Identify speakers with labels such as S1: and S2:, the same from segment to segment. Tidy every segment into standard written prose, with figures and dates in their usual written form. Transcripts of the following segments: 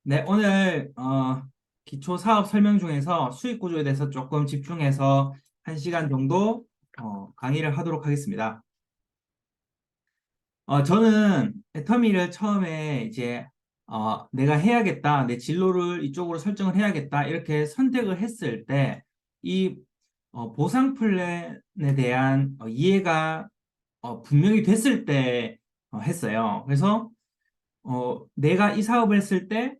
S1: 네, 오늘 기초 사업 설명 중에서 수익 구조에 대해서 조금 집중해서 1시간 정도 강의를 하도록 하겠습니다. 저는 애터미를 처음에 이제 내가 해야겠다, 내 진로를 이쪽으로 설정을 해야겠다 이렇게 선택을 했을 때 이 보상 플랜에 대한 이해가 분명히 됐을 때 했어요. 그래서 내가 이 사업을 했을 때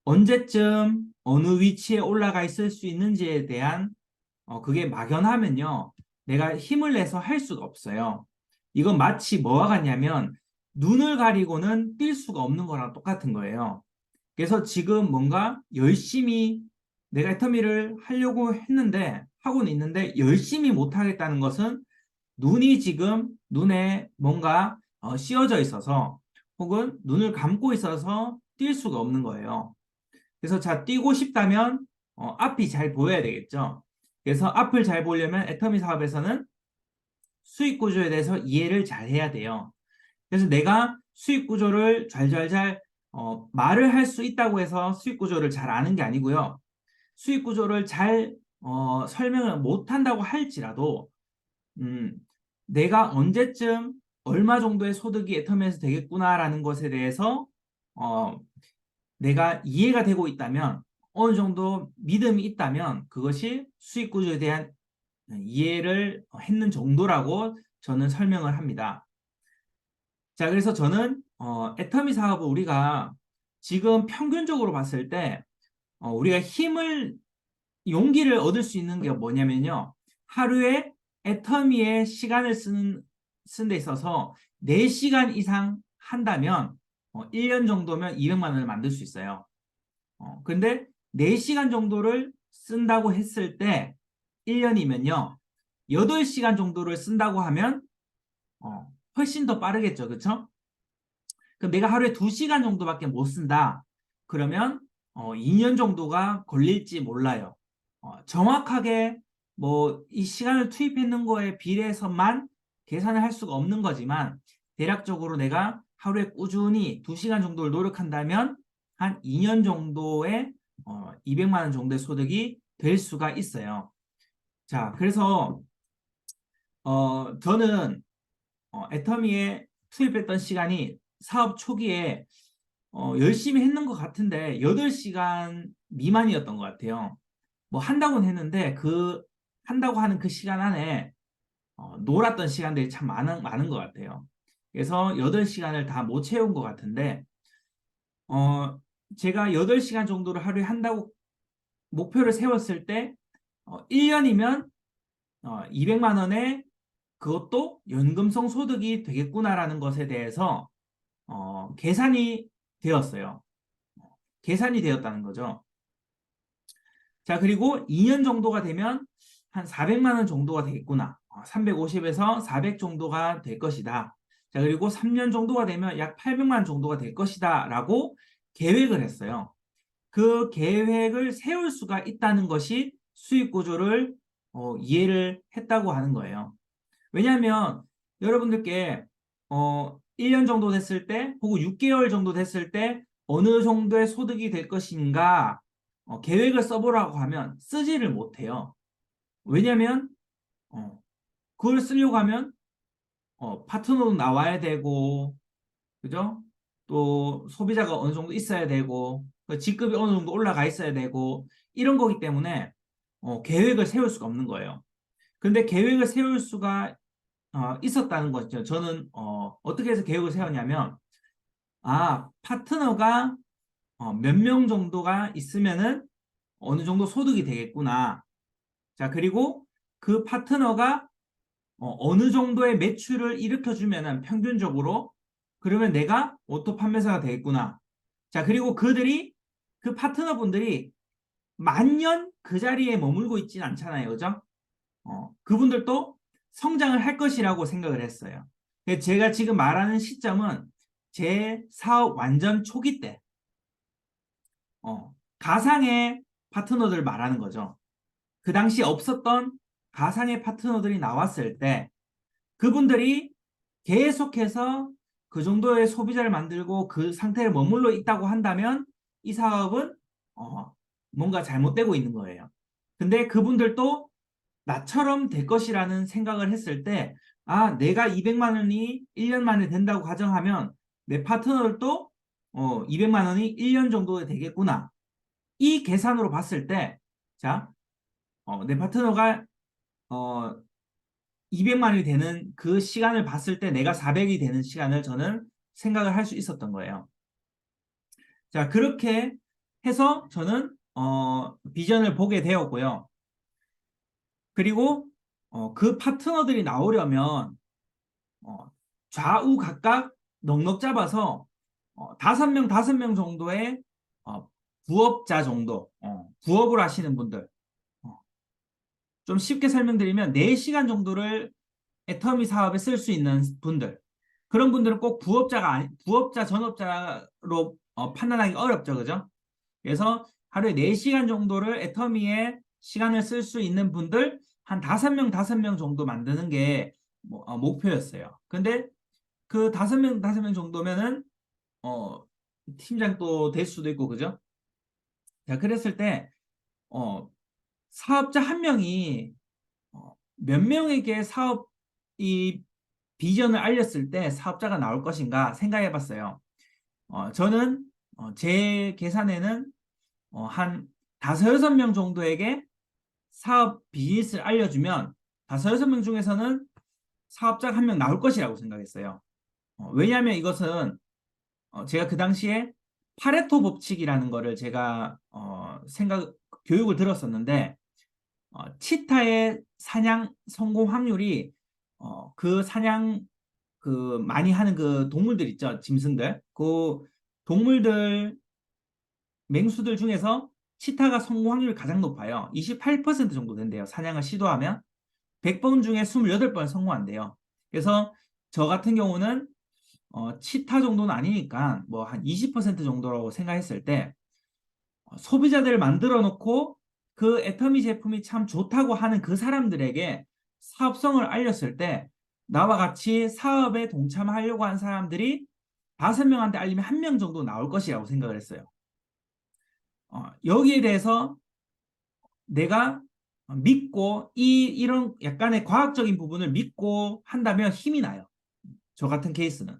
S1: 언제쯤 어느 위치에 올라가 있을 수 있는지에 대한 그게 막연하면요. 내가 힘을 내서 할 수가 없어요. 이건 마치 뭐와 같냐면 눈을 가리고는 뛸 수가 없는 거랑 똑같은 거예요. 그래서 지금 뭔가 열심히 내가 애터미를 하려고 했는데 하고는 있는데 열심히 못 하겠다는 것은 눈이 지금 눈에 뭔가 씌어져 있어서 혹은 눈을 감고 있어서 뛸 수가 없는 거예요. 그래서 자, 뛰고 싶다면 앞이 잘 보여야 되겠죠. 그래서 앞을 잘 보려면 애터미 사업에서는 수익 구조에 대해서 이해를 잘 해야 돼요. 그래서 내가 수익 구조를 잘잘잘 말을 할 수 있다고 해서 수익 구조를 잘 아는 게 아니고요. 수익 구조를 잘 설명을 못 한다고 할지라도 음, 내가 언제쯤 얼마 정도의 소득이 애터미에서 되겠구나라는 것에 대해서 어, 내가 이해가 되고 있다면 어느 정도 믿음이 있다면 그것이 수익 구조에 대한 이해를 했는 정도라고 저는 설명을 합니다. 자, 그래서 저는 애터미 사업을 우리가 지금 평균적으로 봤을 때 우리가 용기를 얻을 수 있는 게 뭐냐면요. 하루에 애터미에 시간을 쓴 데 있어서 4시간 이상 한다면 1년 정도면 200만 원을 만들 수 있어요. 근데 4시간 정도를 쓴다고 했을 때 1년이면요. 8시간 정도를 쓴다고 하면 훨씬 더 빠르겠죠. 그렇죠? 그럼 내가 하루에 2시간 정도밖에 못 쓴다. 그러면 2년 정도가 걸릴지 몰라요. 정확하게 뭐 이 시간을 투입했는 거에 비례해서만 계산을 할 수가 없는 거지만 대략적으로 내가 하루에 꾸준히 2시간 정도를 노력한다면 한 2년 정도의 200만 원 정도의 소득이 될 수가 있어요. 자, 그래서 저는 애터미에 투입했던 시간이 사업 초기에 열심히 했는 것 같은데 8시간 미만이었던 것 같아요. 뭐 한다고는 했는데 한다고 하는 그 시간 안에 놀았던 시간들이 참 많은 것 같아요. 그래서 8시간을 다 못 채운 것 같은데 어, 제가 8시간 정도를 하루에 한다고 목표를 세웠을 때 1년이면 200만 원에 그것도 연금성 소득이 되겠구나라는 것에 대해서 계산이 되었어요. 계산이 되었다는 거죠. 자, 그리고 2년 정도가 되면 한 400만 원 정도가 되겠구나. 350에서 400 정도가 될 것이다. 자, 그리고 3년 정도가 되면 약 800만 원 정도가 될 것이다. 라고 계획을 했어요. 그 계획을 세울 수가 있다는 것이 수익 구조를 이해를 했다고 하는 거예요. 왜냐하면 여러분들께 1년 정도 됐을 때 혹은 6개월 정도 됐을 때 어느 정도의 소득이 될 것인가 계획을 써보라고 하면 쓰지를 못해요. 왜냐하면 어, 그걸 쓰려고 하면 파트너도 나와야 되고 그죠? 또 소비자가 어느 정도 있어야 되고 그 직급이 어느 정도 올라가 있어야 되고 이런 거기 때문에 계획을 세울 수가 없는 거예요. 근데 계획을 세울 수가 있었다는 거죠. 저는 어떻게 해서 계획을 세웠냐면 파트너가 몇 명 정도가 있으면은 어느 정도 소득이 되겠구나. 자, 그리고 그 파트너가 어느 정도의 매출을 일으켜주면은 평균적으로 그러면 내가 오토 판매사가 되겠구나. 자, 그리고 그 파트너분들이 만년 그 자리에 머물고 있진 않잖아요. 그죠? 그분들도 성장을 할 것이라고 생각을 했어요. 제가 지금 말하는 시점은 제 사업 완전 초기 때, 가상의 파트너들 말하는 거죠. 그 당시 없었던 가상의 파트너들이 나왔을 때 그분들이 계속해서 그 정도의 소비자를 만들고 그 상태에 머물러 있다고 한다면 이 사업은 뭔가 잘못되고 있는 거예요. 근데 그분들도 나처럼 될 것이라는 생각을 했을 때, 아, 내가 200만 원이 1년 만에 된다고 가정하면 내 파트너들도 200만 원이 1년 정도 되겠구나. 이 계산으로 봤을 때, 자, 내 파트너가 어, 200만 원이 되는 그 시간을 봤을 때 내가 400이 되는 시간을 저는 생각을 할 수 있었던 거예요. 자, 그렇게 해서 저는 비전을 보게 되었고요. 그리고 그 파트너들이 나오려면 어, 좌우 각각 넉넉 잡아서 5명, 5명 정도의 부업자 정도, 부업을 하시는 분들, 어, 좀 쉽게 설명드리면 4시간 정도를 애터미 사업에 쓸 수 있는 분들, 그런 분들은 꼭 부업자, 전업자로 판단하기 어렵죠, 그죠? 그래서 하루에 4시간 정도를 애터미에 시간을 쓸 수 있는 분들 한 5명, 5명 정도 만드는 게 목표였어요. 근데 그 5명, 5명 정도면은 어, 팀장도 될 수도 있고, 그죠? 자, 그랬을 때 어, 사업자 한 명이 몇 명에게 사업 이 비전을 알렸을 때 사업자가 나올 것인가 생각해 봤어요. 저는 제 계산에는 한 다섯 여섯 명 정도에게 사업 비즈니스를 알려주면 다섯 여섯 명 중에서는 사업자가 한 명 나올 것이라고 생각했어요. 왜냐하면 이것은 제가 그 당시에 파레토 법칙이라는 거를 제가 교육을 들었었는데 치타의 사냥 성공 확률이 그 사냥 그 많이 하는 그 동물들 있죠, 짐승들, 그 동물들 맹수들 중에서 치타가 성공 확률이 가장 높아요. 28% 정도 된대요. 사냥을 시도하면 100번 중에 28번 성공한대요. 그래서 저 같은 경우는 치타 정도는 아니니까 뭐 한 20% 정도라고 생각했을 때 소비자들을 만들어 놓고 그 애터미 제품이 참 좋다고 하는 그 사람들에게 사업성을 알렸을 때 나와 같이 사업에 동참하려고 한 사람들이 5명한테 알리면 1명 정도 나올 것이라고 생각을 했어요. 여기에 대해서 내가 믿고 이런 약간의 과학적인 부분을 믿고 한다면 힘이 나요. 저 같은 케이스는.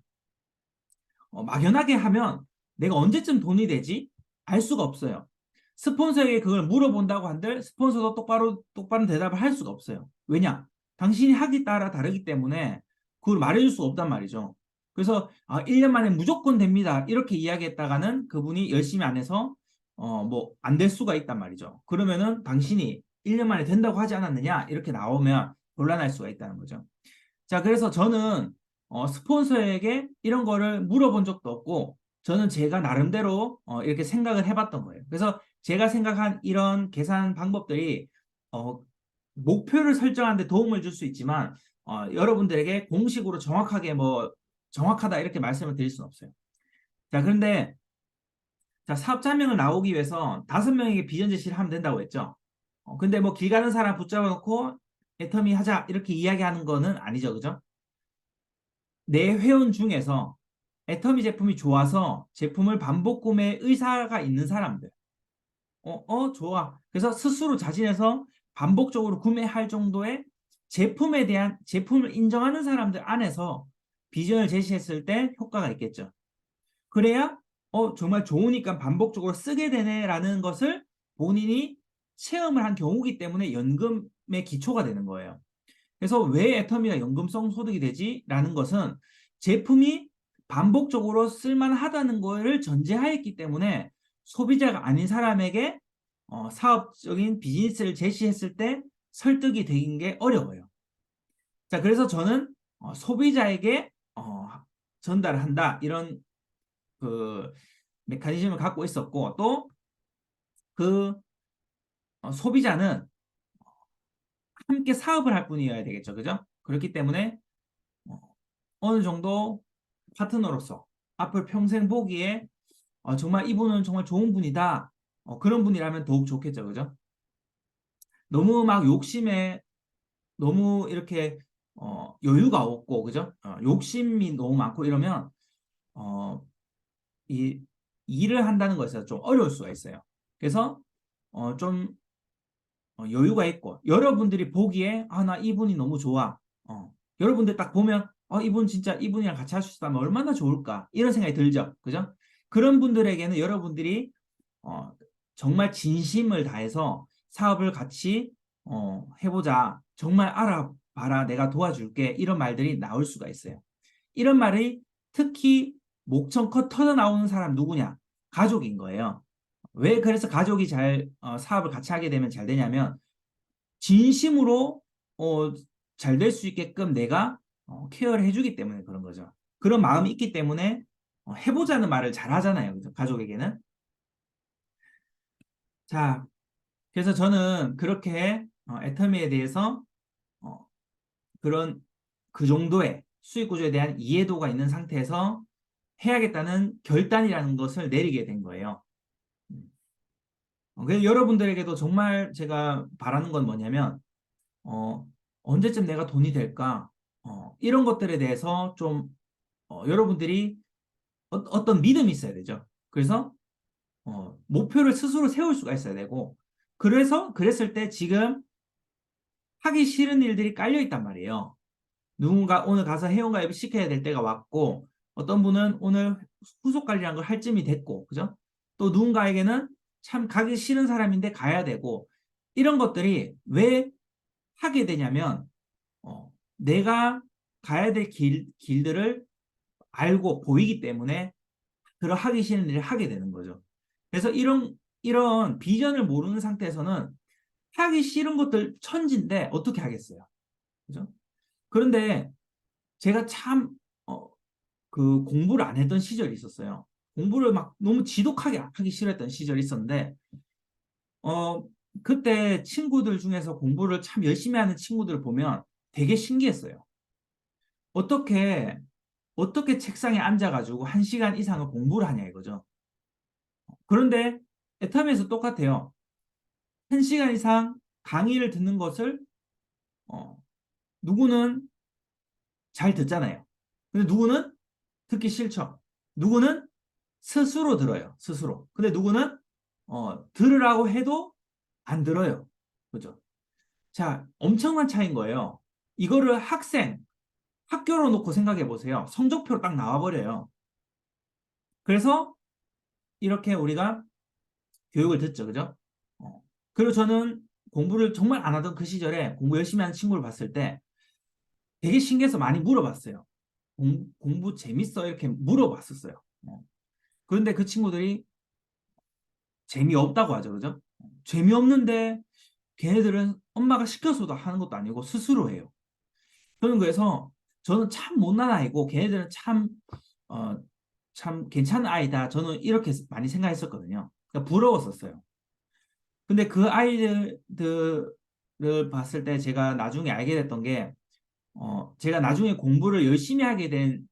S1: 막연하게 하면 내가 언제쯤 돈이 되지? 알 수가 없어요. 스폰서에게 그걸 물어본다고 한들 스폰서도 똑바로 대답을 할 수가 없어요. 왜냐? 당신이 하기 따라 다르기 때문에 그걸 말해줄 수가 없단 말이죠. 그래서 1년 만에 무조건 됩니다. 이렇게 이야기했다가는 그분이 열심히 안 해서 뭐 안 될 수가 있단 말이죠. 그러면은 당신이 1년 만에 된다고 하지 않았느냐? 이렇게 나오면 곤란할 수가 있다는 거죠. 자, 그래서 저는 스폰서에게 이런 거를 물어본 적도 없고, 저는 제가 나름대로 이렇게 생각을 해봤던 거예요. 그래서 제가 생각한 이런 계산 방법들이 어, 목표를 설정하는 데 도움을 줄 수 있지만, 여러분들에게 공식으로 정확하게 뭐 정확하다 이렇게 말씀을 드릴 수는 없어요. 자, 그런데 자, 사업자 한 명을 나오기 위해서 5명에게 비전 제시를 하면 된다고 했죠. 근데 뭐 길 가는 사람 붙잡아 놓고 애터미 하자 이렇게 이야기하는 거는 아니죠, 그죠? 내 회원 중에서 애터미 제품이 좋아서 제품을 반복 구매 의사가 있는 사람들. 좋아. 그래서 스스로 자진해서 반복적으로 구매할 정도의 제품에 대한 제품을 인정하는 사람들 안에서 비전을 제시했을 때 효과가 있겠죠. 그래야 정말 좋으니까 반복적으로 쓰게 되네라는 것을 본인이 체험을 한 경우기 때문에 연금의 기초가 되는 거예요. 그래서 왜 애터미가 연금성 소득이 되지? 라는 것은 제품이 반복적으로 쓸만하다는 것을 전제하였기 때문에 소비자가 아닌 사람에게 사업적인 비즈니스를 제시했을 때 설득이 되는 게 어려워요. 자, 그래서 저는 소비자에게 전달을 한다. 이런 그 메커니즘을 갖고 있었고, 또 그 소비자는 함께 사업을 할 분이어야 되겠죠. 그죠? 그렇기 때문에 어, 어느 정도 파트너로서 앞을 평생 보기에 정말 이분은 정말 좋은 분이다. 그런 분이라면 더욱 좋겠죠. 그죠? 너무 막 욕심에 너무 이렇게 여유가 없고 그죠? 욕심이 너무 많고 이러면 어, 이 일을 한다는 것에서 좀 어려울 수가 있어요. 그래서 좀 여유가 있고 여러분들이 보기에 아, 나 이분이 너무 좋아. 여러분들 딱 보면 이분 진짜 이분이랑 같이 할 수 있다면 얼마나 좋을까 이런 생각이 들죠. 그죠? 그런 분들에게는 여러분들이 어, 정말 진심을 다해서 사업을 같이 해보자. 정말 알아봐라. 내가 도와줄게. 이런 말들이 나올 수가 있어요. 이런 말이 특히 목청껏 터져 나오는 사람 누구냐? 가족인 거예요. 왜 그래서 가족이 사업을 같이 하게 되면 잘 되냐면 진심으로 잘 될 수 있게끔 내가 케어를 해주기 때문에 그런 거죠. 그런 마음이 있기 때문에 해보자는 말을 잘 하잖아요. 그죠? 가족에게는. 자, 그래서 저는 그렇게 애터미에 대해서 어, 그런 그 정도의 수익 구조에 대한 이해도가 있는 상태에서 해야겠다는 결단이라는 것을 내리게 된 거예요. 그래서 여러분들에게도 정말 제가 바라는 건 뭐냐면 어, 언제쯤 내가 돈이 될까? 이런 것들에 대해서 좀 여러분들이 떤 믿음이 있어야 되죠. 그래서 목표를 스스로 세울 수가 있어야 되고 그래서 그랬을 때 지금 하기 싫은 일들이 깔려 있단 말이에요. 누군가 오늘 가서 회원가입을 시켜야 될 때가 왔고 어떤 분은 오늘 후속 관리란 걸 할 쯤이 됐고 그죠? 또 누군가에게는 참 가기 싫은 사람인데 가야 되고 이런 것들이 왜 하게 되냐면 내가 가야 될 길들을 알고 보이기 때문에 그런 하기 싫은 일을 하게 되는 거죠. 그래서 이런 비전을 모르는 상태에서는 하기 싫은 것들 천진데 어떻게 하겠어요. 그죠? 그런데 제가 참, 그 공부를 안 했던 시절이 있었어요. 공부를 막 너무 지독하게 하기 싫었던 시절이 있었는데, 어, 그때 친구들 중에서 공부를 참 열심히 하는 친구들을 보면 되게 신기했어요. 어떻게, 어떻게 책상에 앉아가지고 1시간 이상을 공부를 하냐 이거죠. 그런데 애터미에서 똑같아요. 1시간 이상 강의를 듣는 것을, 어, 누구는 잘 듣잖아요. 근데 누구는 듣기 싫죠. 누구는 스스로 들어요. 스스로. 근데 누구는 들으라고 해도 안 들어요. 그죠? 자, 엄청난 차이인 거예요. 이거를 학교로 놓고 생각해 보세요. 성적표로 딱 나와버려요. 그래서 이렇게 우리가 교육을 듣죠. 그죠? 어. 그리고 저는 공부를 정말 안 하던 그 시절에 공부 열심히 하는 친구를 봤을 때 되게 신기해서 많이 물어봤어요. 공부 재밌어? 이렇게 물어봤었어요. 그런데 그 친구들이 재미없다고 하죠. 그죠? 재미없는데 걔네들은 엄마가 시켜서도 하는 것도 아니고 스스로 해요. 저는 그래서 저는 참 못난 아이고 걔네들은 어, 참 괜찮은 아이다. 저는 이렇게 많이 생각했었거든요. 그러니까 부러웠었어요. 근데 그 아이들을 봤을 때 제가 나중에 알게 됐던 게 제가 나중에 공부를 열심히 하게 된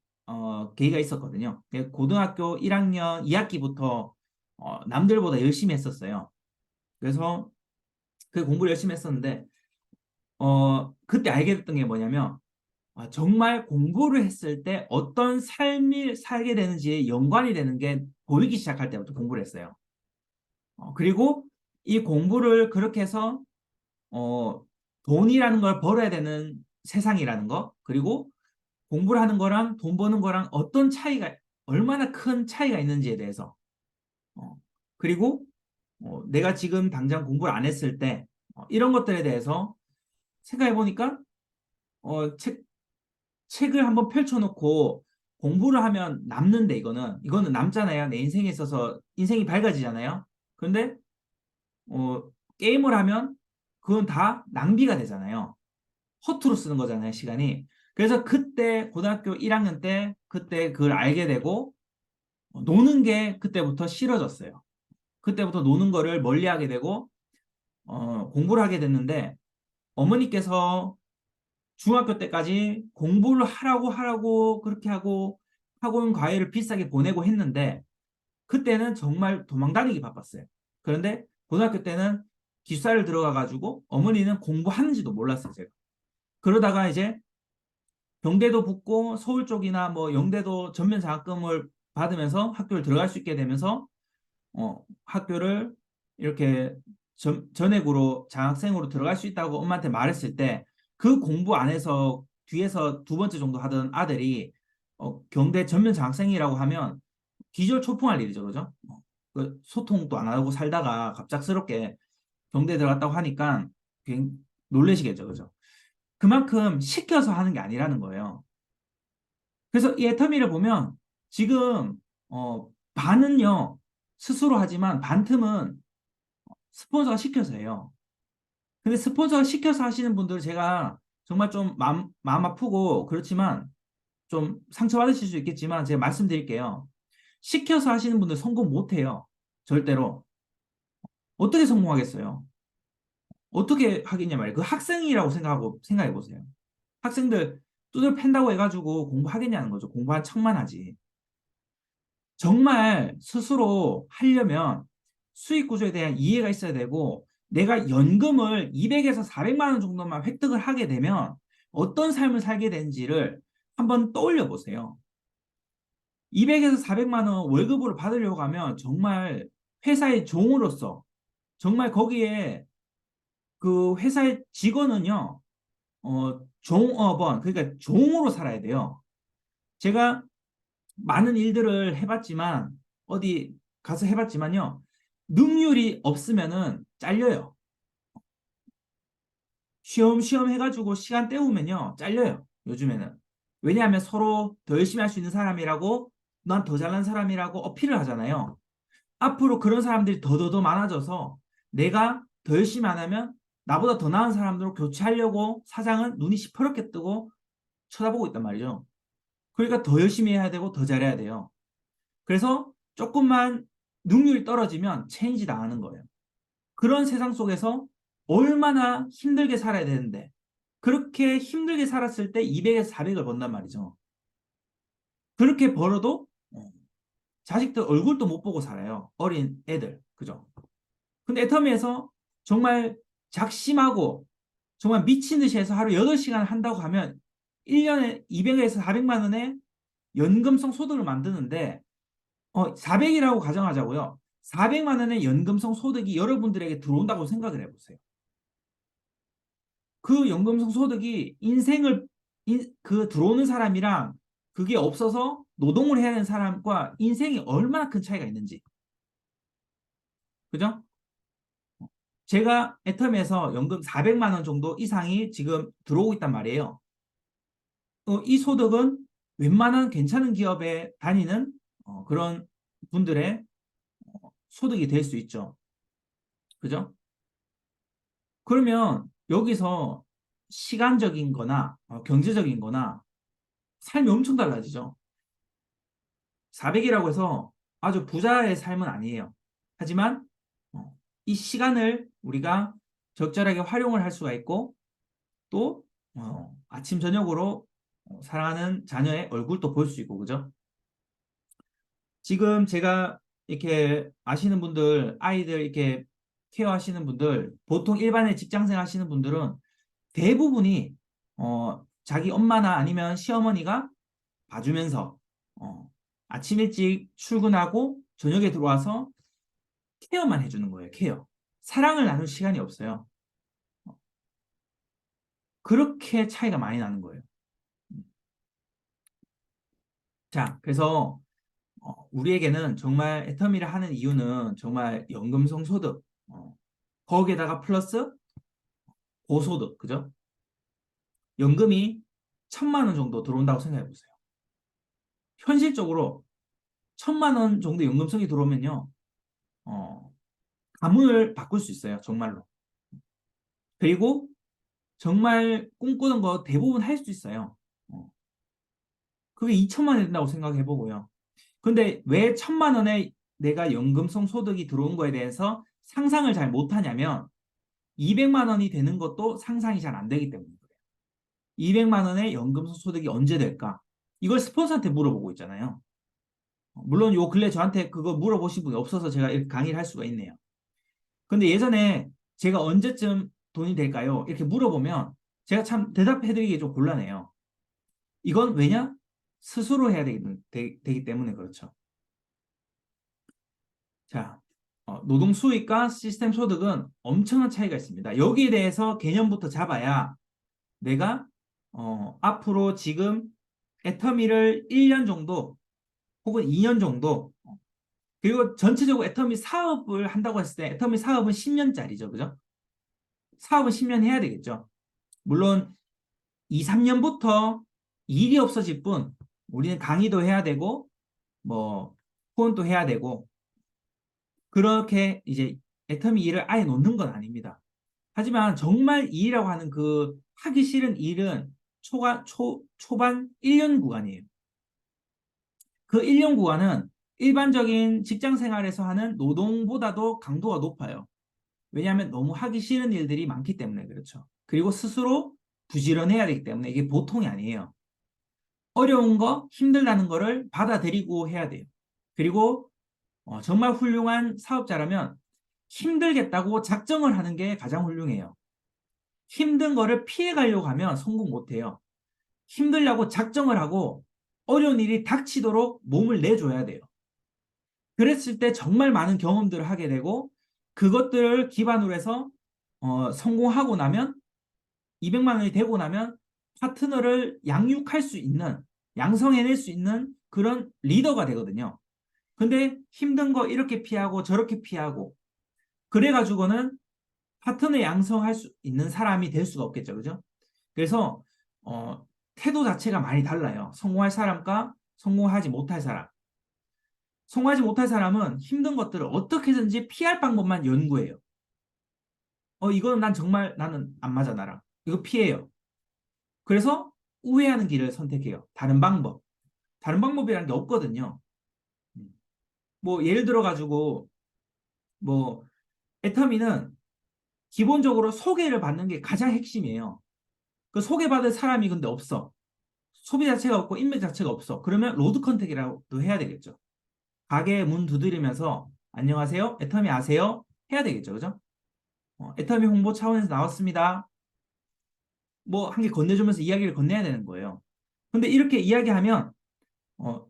S1: 계기가 있었거든요. 고등학교 1학년 2학기부터 남들보다 열심히 했었어요. 그래서 그 공부를 열심히 했었는데 그때 알게 됐던 게 뭐냐면 정말 공부를 했을 때 어떤 삶을 살게 되는지에 연관이 되는 게 보이기 시작할 때부터 공부를 했어요. 그리고 이 공부를 그렇게 해서 어, 돈이라는 걸 벌어야 되는 세상이라는 거, 그리고 공부를 하는 거랑 돈 버는 거랑 어떤 차이가, 얼마나 큰 차이가 있는지에 대해서, 어, 그리고 내가 지금 당장 공부를 안 했을 때, 이런 것들에 대해서 생각해 보니까, 책을 한번 펼쳐놓고 공부를 하면 남는데, 이거는 남잖아요. 내 인생에 있어서 인생이 밝아지잖아요. 그런데, 어, 게임을 하면 그건 다 낭비가 되잖아요. 허투루 쓰는 거잖아요, 시간이. 그래서 그때 고등학교 1학년 때 그때 그걸 알게 되고 노는 게 그때부터 싫어졌어요. 그때부터 노는 거를 멀리하게 되고 공부를 하게 됐는데 어머니께서 중학교 때까지 공부를 하라고 그렇게 하고 학원 과외를 비싸게 보내고 했는데 그때는 정말 도망다니기 바빴어요. 그런데 고등학교 때는 기숙사를 들어가 가지고 어머니는 공부하는지도 몰랐어요, 제가. 그러다가 이제 경대도 붙고 서울 쪽이나 뭐 영대도 전면 장학금을 받으면서 학교를 들어갈 수 있게 되면서 학교를 이렇게 전액으로 장학생으로 들어갈 수 있다고 엄마한테 말했을 때 그 공부 안에서 뒤에서 두 번째 정도 하던 아들이 경대 전면 장학생이라고 하면 기절초풍할 일이죠, 그죠? 그 소통도 안 하고 살다가 갑작스럽게 경대 들어갔다고 하니까 굉장히 놀라시겠죠, 그죠? 그만큼 시켜서 하는 게 아니라는 거예요. 그래서 이 애터미를 보면 지금 반은요 스스로 하지만 반틈은 스폰서가 시켜서 해요. 근데 스폰서가 시켜서 하시는 분들 제가 정말 좀 마음 아프고 그렇지만 좀 상처받으실 수 있겠지만 제가 말씀드릴게요. 시켜서 하시는 분들 성공 못 해요. 절대로. 어떻게 성공하겠어요? 어떻게 하겠냐 말이에요. 그 학생이라고 생각해 보세요. 학생들 두들 팬다고 해가지고 공부하겠냐는 거죠. 공부 한 척만 하지. 정말 스스로 하려면 수익 구조에 대한 이해가 있어야 되고 내가 연금을 200에서 400만 원 정도만 획득을 하게 되면 어떤 삶을 살게 되는지를 한번 떠올려 보세요. 200에서 400만 원 월급으로 받으려고 하면 정말 회사의 종으로서 정말 거기에 그 회사의 직원은요, 종업원, 그러니까 종으로 살아야 돼요. 제가 많은 일들을 해봤지만, 어디 가서 해봤지만요, 능률이 없으면은 잘려요. 쉬엄쉬엄 해가지고 시간 때우면요, 잘려요. 요즘에는. 왜냐하면 서로 더 열심히 할 수 있는 사람이라고, 난 더 잘난 사람이라고 어필을 하잖아요. 앞으로 그런 사람들이 더더더 많아져서 내가 더 열심히 안 하면 나보다 더 나은 사람들로 교체하려고 사장은 눈이 시퍼렇게 뜨고 쳐다보고 있단 말이죠. 그러니까 더 열심히 해야 되고 더 잘해야 돼요. 그래서 조금만 능률이 떨어지면 체인지 당하는 거예요. 그런 세상 속에서 얼마나 힘들게 살아야 되는데 그렇게 힘들게 살았을 때 200에서 400을 번단 말이죠. 그렇게 벌어도 자식들 얼굴도 못 보고 살아요. 어린 애들. 그죠? 근데 애터미에서 정말 작심하고 정말 미친 듯이 해서 하루 8시간 한다고 하면 1년에 200에서 400만 원의 연금성 소득을 만드는데 400이라고 가정하자고요. 400만 원의 연금성 소득이 여러분들에게 들어온다고 생각을 해보세요. 그 연금성 소득이 그 들어오는 사람이랑 그게 없어서 노동을 해야 되는 사람과 인생이 얼마나 큰 차이가 있는지. 그죠? 제가 애텀에서 연금 400만 원 정도 이상이 지금 들어오고 있단 말이에요. 이 소득은 웬만한 괜찮은 기업에 다니는 그런 분들의 소득이 될 수 있죠. 그죠? 그러면 여기서 시간적인 거나 경제적인 거나 삶이 엄청 달라지죠. 400이라고 해서 아주 부자의 삶은 아니에요. 하지만 이 시간을 우리가 적절하게 활용을 할 수가 있고 또 아침 저녁으로 사랑하는 자녀의 얼굴도 볼 수 있고 그죠? 지금 제가 이렇게 아시는 분들 아이들 이렇게 케어하시는 분들 보통 일반의 직장생 하시는 분들은 대부분이 자기 엄마나 아니면 시어머니가 봐주면서 아침 일찍 출근하고 저녁에 들어와서 케어만 해주는 거예요. 케어. 사랑을 나눌 시간이 없어요. 그렇게 차이가 많이 나는 거예요. 자, 그래서 우리에게는 정말 애터미를 하는 이유는 정말 연금성 소득, 거기에다가 플러스 고소득, 그죠? 연금이 1,000만 원 정도 들어온다고 생각해 보세요. 현실적으로 1,000만 원 정도 연금성이 들어오면요, 어, 가문을 바꿀 수 있어요, 정말로. 그리고 정말 꿈꾸는 거 대부분 할 수 있어요. 그게 2천만 원 된다고 생각해 보고요. 근데 왜 1,000만 원에 내가 연금성 소득이 들어온 거에 대해서 상상을 잘 못하냐면 200만 원이 되는 것도 상상이 잘 안 되기 때문에 그래요. 200만 원의 연금성 소득이 언제 될까? 이걸 스폰서한테 물어보고 있잖아요. 물론 요 근래 저한테 그거 물어보신 분이 없어서 제가 이렇게 강의를 할 수가 있네요. 근데 예전에 제가 언제쯤 돈이 될까요? 이렇게 물어보면 제가 참 대답해드리기 좀 곤란해요. 이건 왜냐? 스스로 해야 되기 때문에 그렇죠. 자, 노동 수익과 시스템 소득은 엄청난 차이가 있습니다. 여기에 대해서 개념부터 잡아야 내가 앞으로 지금 애터미를 1년 정도 혹은 2년 정도 그리고 전체적으로 애터미 사업을 한다고 했을 때 애터미 사업은 10년짜리죠. 그죠? 사업은 10년 해야 되겠죠. 물론 2, 3년부터 일이 없어질 뿐 우리는 강의도 해야 되고 뭐 후원도 해야 되고 그렇게 이제 애터미 일을 아예 놓는 건 아닙니다. 하지만 정말 일이라고 하는 그 하기 싫은 일은 초반 1년 구간이에요. 그 1년 구간은 일반적인 직장 생활에서 하는 노동보다도 강도가 높아요. 왜냐하면 너무 하기 싫은 일들이 많기 때문에 그렇죠. 그리고 스스로 부지런해야 되기 때문에 이게 보통이 아니에요. 어려운 거, 힘들다는 거를 받아들이고 해야 돼요. 그리고 정말 훌륭한 사업자라면 힘들겠다고 작정을 하는 게 가장 훌륭해요. 힘든 거를 피해 가려고 하면 성공 못 해요. 힘들려고 작정을 하고 어려운 일이 닥치도록 몸을 내줘야 돼요. 그랬을 때 정말 많은 경험들을 하게 되고 그것들을 기반으로 해서 성공하고 나면 200만 원이 되고 나면 파트너를 양육할 수 있는 양성해낼 수 있는 그런 리더가 되거든요. 근데 힘든 거 이렇게 피하고 저렇게 피하고 그래가지고는 파트너 양성할 수 있는 사람이 될 수가 없겠죠. 그죠? 그래서 태도 자체가 많이 달라요. 성공할 사람과 성공하지 못할 사람. 성공하지 못할 사람은 힘든 것들을 어떻게든지 피할 방법만 연구해요. 이거는 난 정말 나는 안 맞아 나랑. 이거 피해요. 그래서 우회하는 길을 선택해요. 다른 방법. 다른 방법이라는 게 없거든요. 뭐 예를 들어 가지고 뭐 애터미는 기본적으로 소개를 받는 게 가장 핵심이에요. 그 소개받을 사람이 근데 없어. 소비 자체가 없고 인맥 자체가 없어. 그러면 로드 컨택이라도 해야 되겠죠. 가게 문 두드리면서 안녕하세요. 애터미 아세요? 해야 되겠죠. 그죠? 애터미 홍보 차원에서 나왔습니다. 뭐 한 개 건네주면서 이야기를 건네야 되는 거예요. 근데 이렇게 이야기하면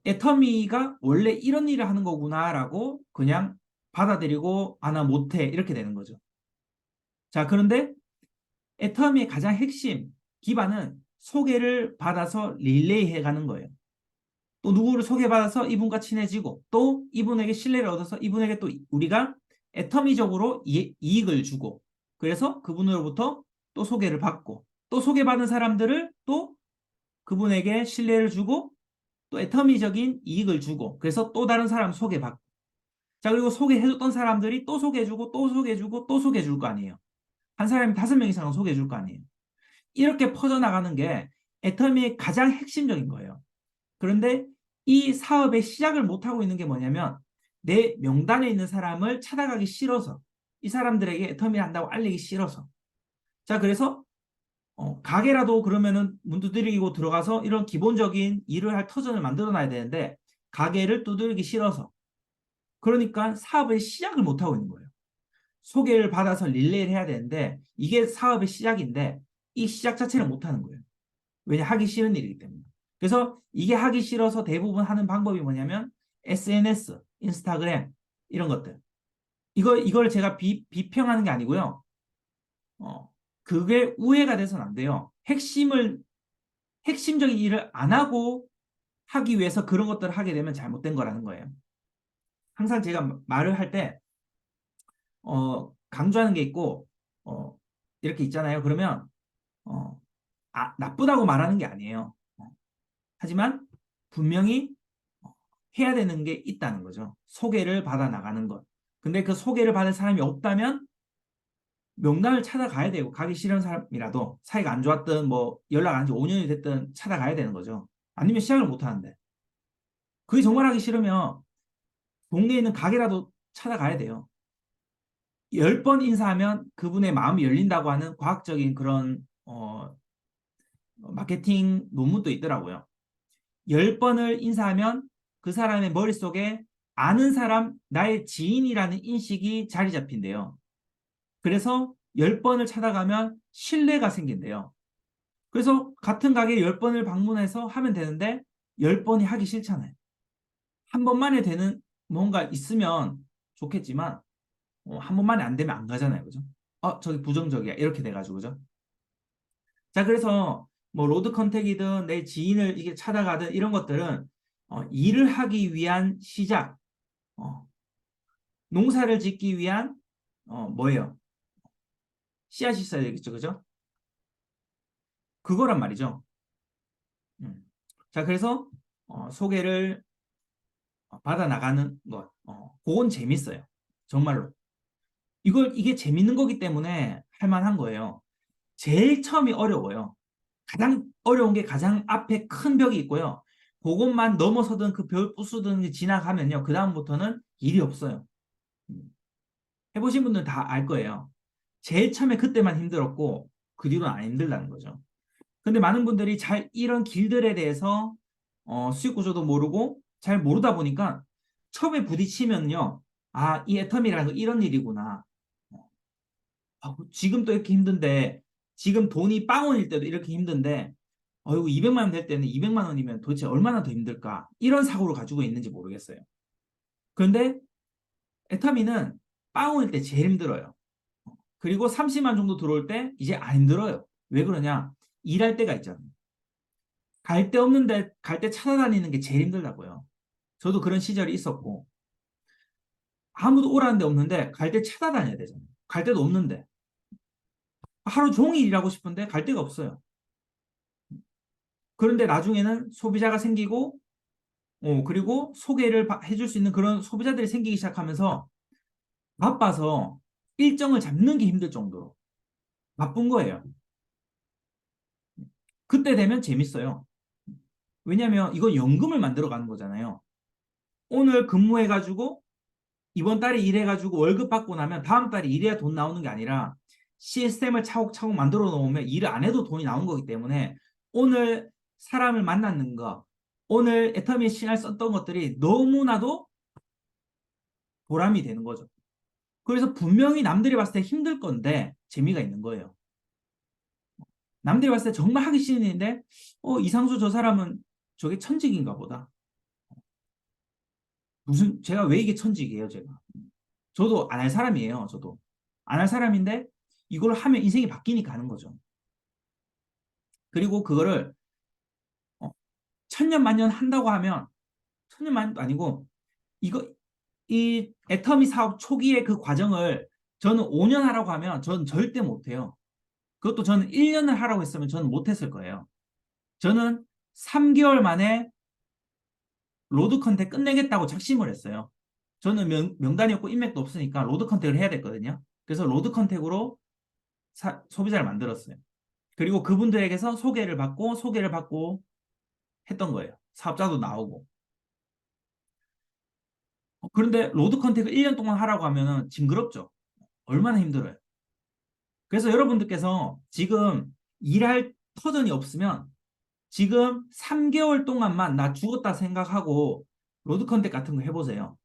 S1: 애터미가 원래 이런 일을 하는 거구나라고 그냥 받아들이고 아, 나 못해 이렇게 되는 거죠. 자, 그런데 애터미의 가장 핵심 기반은 소개를 받아서 릴레이 해가는 거예요. 또 누구를 소개받아서 이분과 친해지고 또 이분에게 신뢰를 얻어서 이분에게 또 우리가 애터미적으로 이익을 주고 그래서 그분으로부터 또 소개를 받고 또 소개받은 사람들을 또 그분에게 신뢰를 주고 또 애터미적인 이익을 주고 그래서 또 다른 사람 소개받고 자 그리고 소개해줬던 사람들이 또 소개해주고 또 소개해주고 또 소개해줄 거 아니에요. 한 사람이 5명 이상은 소개해줄 거 아니에요. 이렇게 퍼져나가는 게 애터미의 가장 핵심적인 거예요. 그런데 이 사업의 시작을 못하고 있는 게 뭐냐면 내 명단에 있는 사람을 찾아가기 싫어서 이 사람들에게 애터미를 한다고 알리기 싫어서 자 그래서 가게라도 그러면은 문 두드리고 들어가서 이런 기본적인 일을 할 터전을 만들어 놔야 되는데 가게를 두드리기 싫어서 그러니까 사업의 시작을 못하고 있는 거예요. 소개를 받아서 릴레이를 해야 되는데 이게 사업의 시작인데 이 시작 자체를 못하는 거예요. 왜냐 하기 싫은 일이기 때문에. 그래서 이게 하기 싫어서 대부분 하는 방법이 뭐냐면 SNS, 인스타그램 이런 것들. 이걸 제가 비평하는 게 아니고요. 그게 우회가 돼서는 안 돼요. 핵심적인 일을 안 하고 하기 위해서 그런 것들을 하게 되면 잘못된 거라는 거예요. 항상 제가 말을 할 때, 강조하는 게 있고, 이렇게 있잖아요. 그러면, 나쁘다고 말하는 게 아니에요. 하지만 분명히 해야 되는 게 있다는 거죠. 소개를 받아 나가는 것. 근데 그 소개를 받을 사람이 없다면 명단을 찾아가야 되고 가기 싫은 사람이라도 사이가 안 좋았든 뭐 연락 안 지 5년이 됐든 찾아가야 되는 거죠. 아니면 시작을 못 하는데. 그게 정말 하기 싫으면 동네에 있는 가게라도 찾아가야 돼요. 10번 인사하면 그분의 마음이 열린다고 하는 과학적인 그런 마케팅 논문도 있더라고요. 10번을 인사하면 그 사람의 머릿속에 아는 사람, 나의 지인이라는 인식이 자리 잡힌대요. 그래서 10번을 찾아가면 신뢰가 생긴대요. 그래서 같은 가게 10번을 방문해서 하면 되는데 10번이 하기 싫잖아요. 한 번만에 되는 뭔가 있으면 좋겠지만 한 번만에 안 되면 안 가잖아요. 그죠? 저기 부정적이야. 이렇게 돼가지고, 그죠? 자, 그래서 뭐 로드 컨택이든 내 지인을 이게 찾아가든 이런 것들은 일을 하기 위한 시작, 어, 농사를 짓기 위한 뭐예요? 씨앗이 있어야 되겠죠, 그죠? 그거란 말이죠. 음. 자, 그래서 소개를 받아 나가는 것, 그건 재밌어요. 정말로. 이게 재밌는 거기 때문에 할 만한 거예요. 제일 처음이 어려워요. 가장 어려운 게 가장 앞에 큰 벽이 있고요. 그것만 넘어서든 그 벽 부수든 지나가면요. 그다음부터는 일이 없어요. 음. 해보신 분들은 다 알 거예요. 제일 처음에 그때만 힘들었고, 그 뒤로는 안 힘들다는 거죠. 근데 많은 분들이 잘 이런 길들에 대해서 수익 구조도 모르고 잘 모르다 보니까 처음에 부딪히면요. 이 애터미라는 거 이런 일이구나. 지금 또 이렇게 힘든데, 지금 돈이 빵원일 때도 이렇게 힘든데, 이거 200만 원 될 때는 200만 원이면 도대체 얼마나 더 힘들까? 이런 사고를 가지고 있는지 모르겠어요. 그런데 애터미는 빵원일 때 제일 힘들어요. 그리고 30만 정도 들어올 때 이제 안 힘들어요. 왜 그러냐? 일할 때가 있잖아요. 갈 데 없는데 갈 때 찾아다니는 게 제일 힘들다고요. 저도 그런 시절이 있었고, 아무도 오라는 데 없는데 갈 때 찾아다녀야 되잖아요. 갈 데도 없는데. 하루 종일 일하고 싶은데 갈 데가 없어요. 그런데 나중에는 소비자가 생기고, 그리고 소개를 해줄 수 있는 그런 소비자들이 생기기 시작하면서 바빠서 일정을 잡는 게 힘들 정도로 바쁜 거예요. 그때 되면 재밌어요. 왜냐면 이건 연금을 만들어 가는 거잖아요. 오늘 근무해가지고 이번 달에 일해가지고 월급 받고 나면 다음 달에 일해야 돈 나오는 게 아니라 시스템을 차곡차곡 만들어 놓으면 일을 안 해도 돈이 나오는 거기 때문에 오늘 사람을 만났는 거, 오늘 애터미 시간을 썼던 것들이 너무나도 보람이 되는 거죠. 그래서 분명히 남들이 봤을 때 힘들 건데 재미가 있는 거예요. 남들이 봤을 때 정말 하기 싫은 일인데 이상수 저 사람은 저게 천직인가 보다. 무슨 제가 왜 이게 천직이에요, 제가. 저도 안 할 사람이에요, 저도. 안 할 사람인데 이걸 하면 인생이 바뀌니까 하는 거죠. 그리고 그거를 천년만년 한다고 하면 천년만년도 아니고 이거 이 애터미 사업 초기의 그 과정을 저는 5년 하라고 하면 저는 절대 못해요. 그것도 저는 1년을 하라고 했으면 저는 못했을 거예요. 저는 3개월 만에 로드 컨택 끝내겠다고 작심을 했어요. 저는 명단이 없고 인맥도 없으니까 로드 컨택을 해야 됐거든요. 그래서 로드 컨택으로 소비자를 만들었어요. 그리고 그분들에게서 소개를 받고 했던 거예요. 사업자도 나오고. 그런데 로드 컨택을 1년 동안 하라고 하면은 징그럽죠. 얼마나 힘들어요. 그래서 여러분들께서 지금 일할 터전이 없으면 지금 3개월 동안만 나 죽었다 생각하고 로드 컨택 같은 거 해보세요.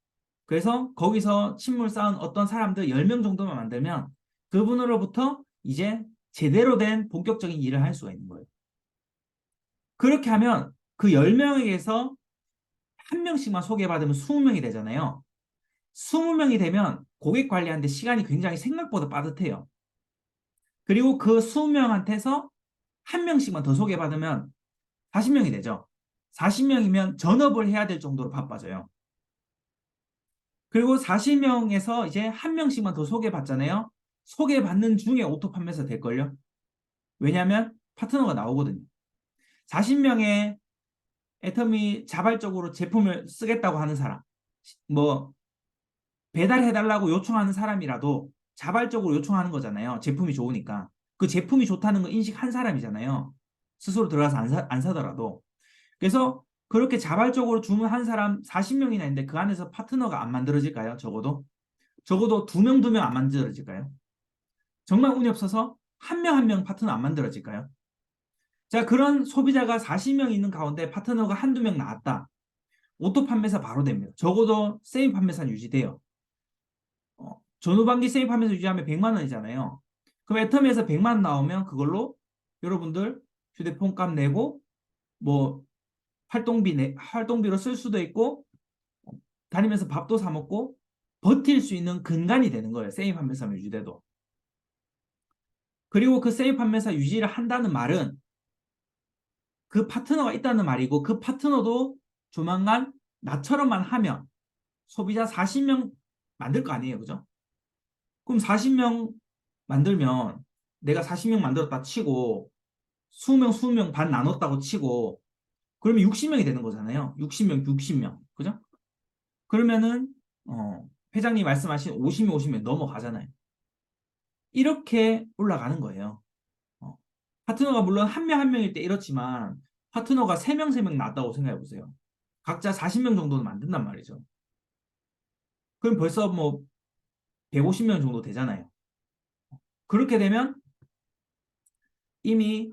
S1: 그래서 거기서 친물 쌓은 어떤 사람들 10명 정도만 만들면 그분으로부터 이제 제대로 된 본격적인 일을 할 수가 있는 거예요. 그렇게 하면 그 10명에게서 한 명씩만 소개받으면 20명이 되잖아요. 20명이 되면 고객 관리하는데 시간이 굉장히 생각보다 빠듯해요. 그리고 그 20명한테서 한 명씩만 더 소개받으면 40명이 되죠. 40명이면 전업을 해야 될 정도로 바빠져요. 그리고 40명에서 이제 한 명씩만 더 소개받잖아요. 소개받는 중에 오토 판매사 될걸요. 왜냐하면 파트너가 나오거든요. 40명의 애터미 자발적으로 제품을 쓰겠다고 하는 사람, 뭐 배달해달라고 요청하는 사람이라도 자발적으로 요청하는 거잖아요. 제품이 좋으니까. 그 제품이 좋다는 거 인식한 사람이잖아요. 스스로 들어가서 안 사더라도. 그래서 그렇게 자발적으로 주문한 사람 40명이나 있는데 그 안에서 파트너가 안 만들어질까요? 적어도. 적어도 2명, 2명 안 만들어질까요? 정말 운이 없어서 한 명 한 명 파트너 안 만들어질까요? 자, 그런 소비자가 40명 있는 가운데 파트너가 한두 명 나왔다. 오토 판매사 바로 됩니다. 적어도 세일 판매사는 유지돼요. 전후반기 세입하면서 유지하면 100만 원이잖아요. 그럼 애터미에서 100만 원 나오면 그걸로 여러분들 휴대폰 값 내고 뭐 활동비로 쓸 수도 있고 다니면서 밥도 사 먹고 버틸 수 있는 근간이 되는 거예요. 세입 판매사만 유지돼도. 그리고 그 세입 판매사 유지를 한다는 말은 그 파트너가 있다는 말이고 그 파트너도 조만간 나처럼만 하면 소비자 40명 만들 거 아니에요. 그죠? 그럼 40명 만들면 내가 40명 만들었다 치고 20명, 20명 반 나눴다고 치고 그러면 60명이 되는 거잖아요. 60명, 60명. 그죠? 그러면은 회장님 말씀하신 50명, 50명 넘어가잖아요. 이렇게 올라가는 거예요. 어, 파트너가 물론 한 명 한 명일 때 이렇지만 파트너가 3명, 3명 나왔다고 생각해 보세요. 각자 40명 정도는 만든단 말이죠. 그럼 벌써 뭐 150명 정도 되잖아요. 그렇게 되면 이미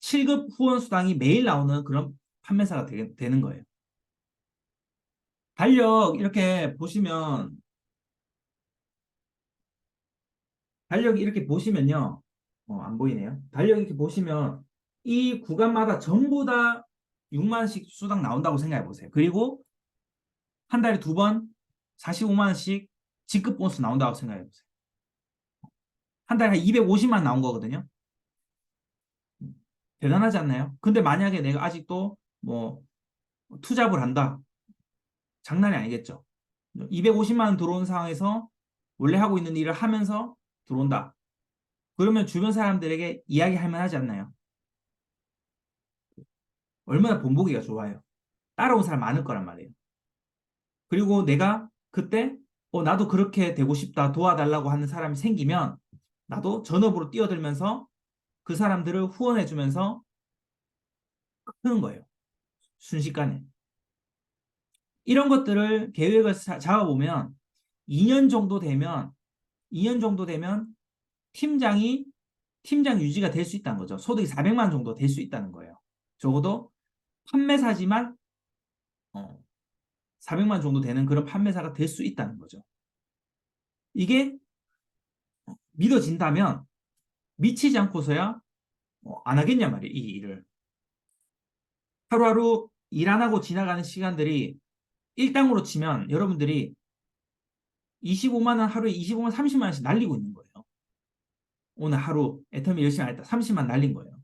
S1: 7급 후원 수당이 매일 나오는 그런 판매사가 되는 거예요. 달력 이렇게 보시면 달력 이렇게 보시면요. 안 보이네요. 달력 이렇게 보시면 이 구간마다 전부 다 6만 원씩 수당 나온다고 생각해 보세요. 그리고 한 달에 두 번 45만 원씩 직급 보너스 나온다고 생각해 보세요. 한 달에 한 250만 나온 거거든요. 대단하지 않나요? 근데 만약에 내가 아직도 뭐 투잡을 한다. 장난이 아니겠죠. 250만 원 들어온 상황에서 원래 하고 있는 일을 하면서 들어온다. 그러면 주변 사람들에게 이야기할 만하지 않나요? 얼마나 본보기가 좋아요. 따라온 사람 많을 거란 말이에요. 그리고 내가 그때 나도 그렇게 되고 싶다 도와달라고 하는 사람이 생기면 나도 전업으로 뛰어들면서 그 사람들을 후원해주면서 크는 거예요. 순식간에. 이런 것들을 계획을 잡아보면 2년 정도 되면 2년 정도 되면 팀장이 팀장 유지가 될 수 있다는 거죠. 소득이 400만 정도 될 수 있다는 거예요. 적어도 판매사지만 400만 정도 되는 그런 판매사가 될 수 있다는 거죠. 이게 믿어진다면 미치지 않고서야 안 하겠냐 말이에요. 이 일을. 하루하루 일 안 하고 지나가는 시간들이 일당으로 치면 여러분들이 25만 원 하루에 25만 30만 원씩 날리고 있는 거예요. 오늘 하루 애터미 열심히 안 했다. 30만 날린 거예요.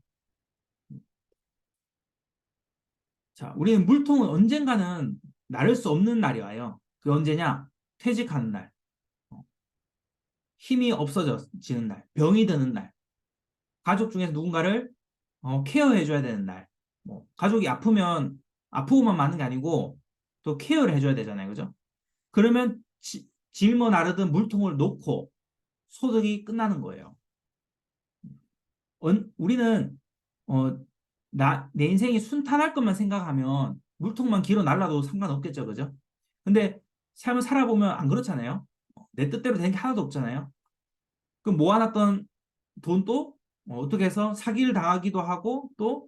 S1: 자, 우리는 물통은 언젠가는 나를 수 없는 날이 와요. 그 언제냐? 퇴직하는 날. 힘이 없어지는 날. 병이 드는 날. 가족 중에서 누군가를 케어해줘야 되는 날. 뭐 가족이 아프면 아프고만 마는 게 아니고 또 케어를 해줘야 되잖아요. 그죠? 그러면 짊어 나르던 물통을 놓고 소득이 끝나는 거예요. 우리는 어, 내 인생이 순탄할 것만 생각하면 물통만 길어 날라도 상관없겠죠. 그죠? 근데 삶을 살아보면 안 그렇잖아요. 내 뜻대로 된 게 하나도 없잖아요. 그럼 모아놨던 돈도 어떻게 해서 사기를 당하기도 하고 또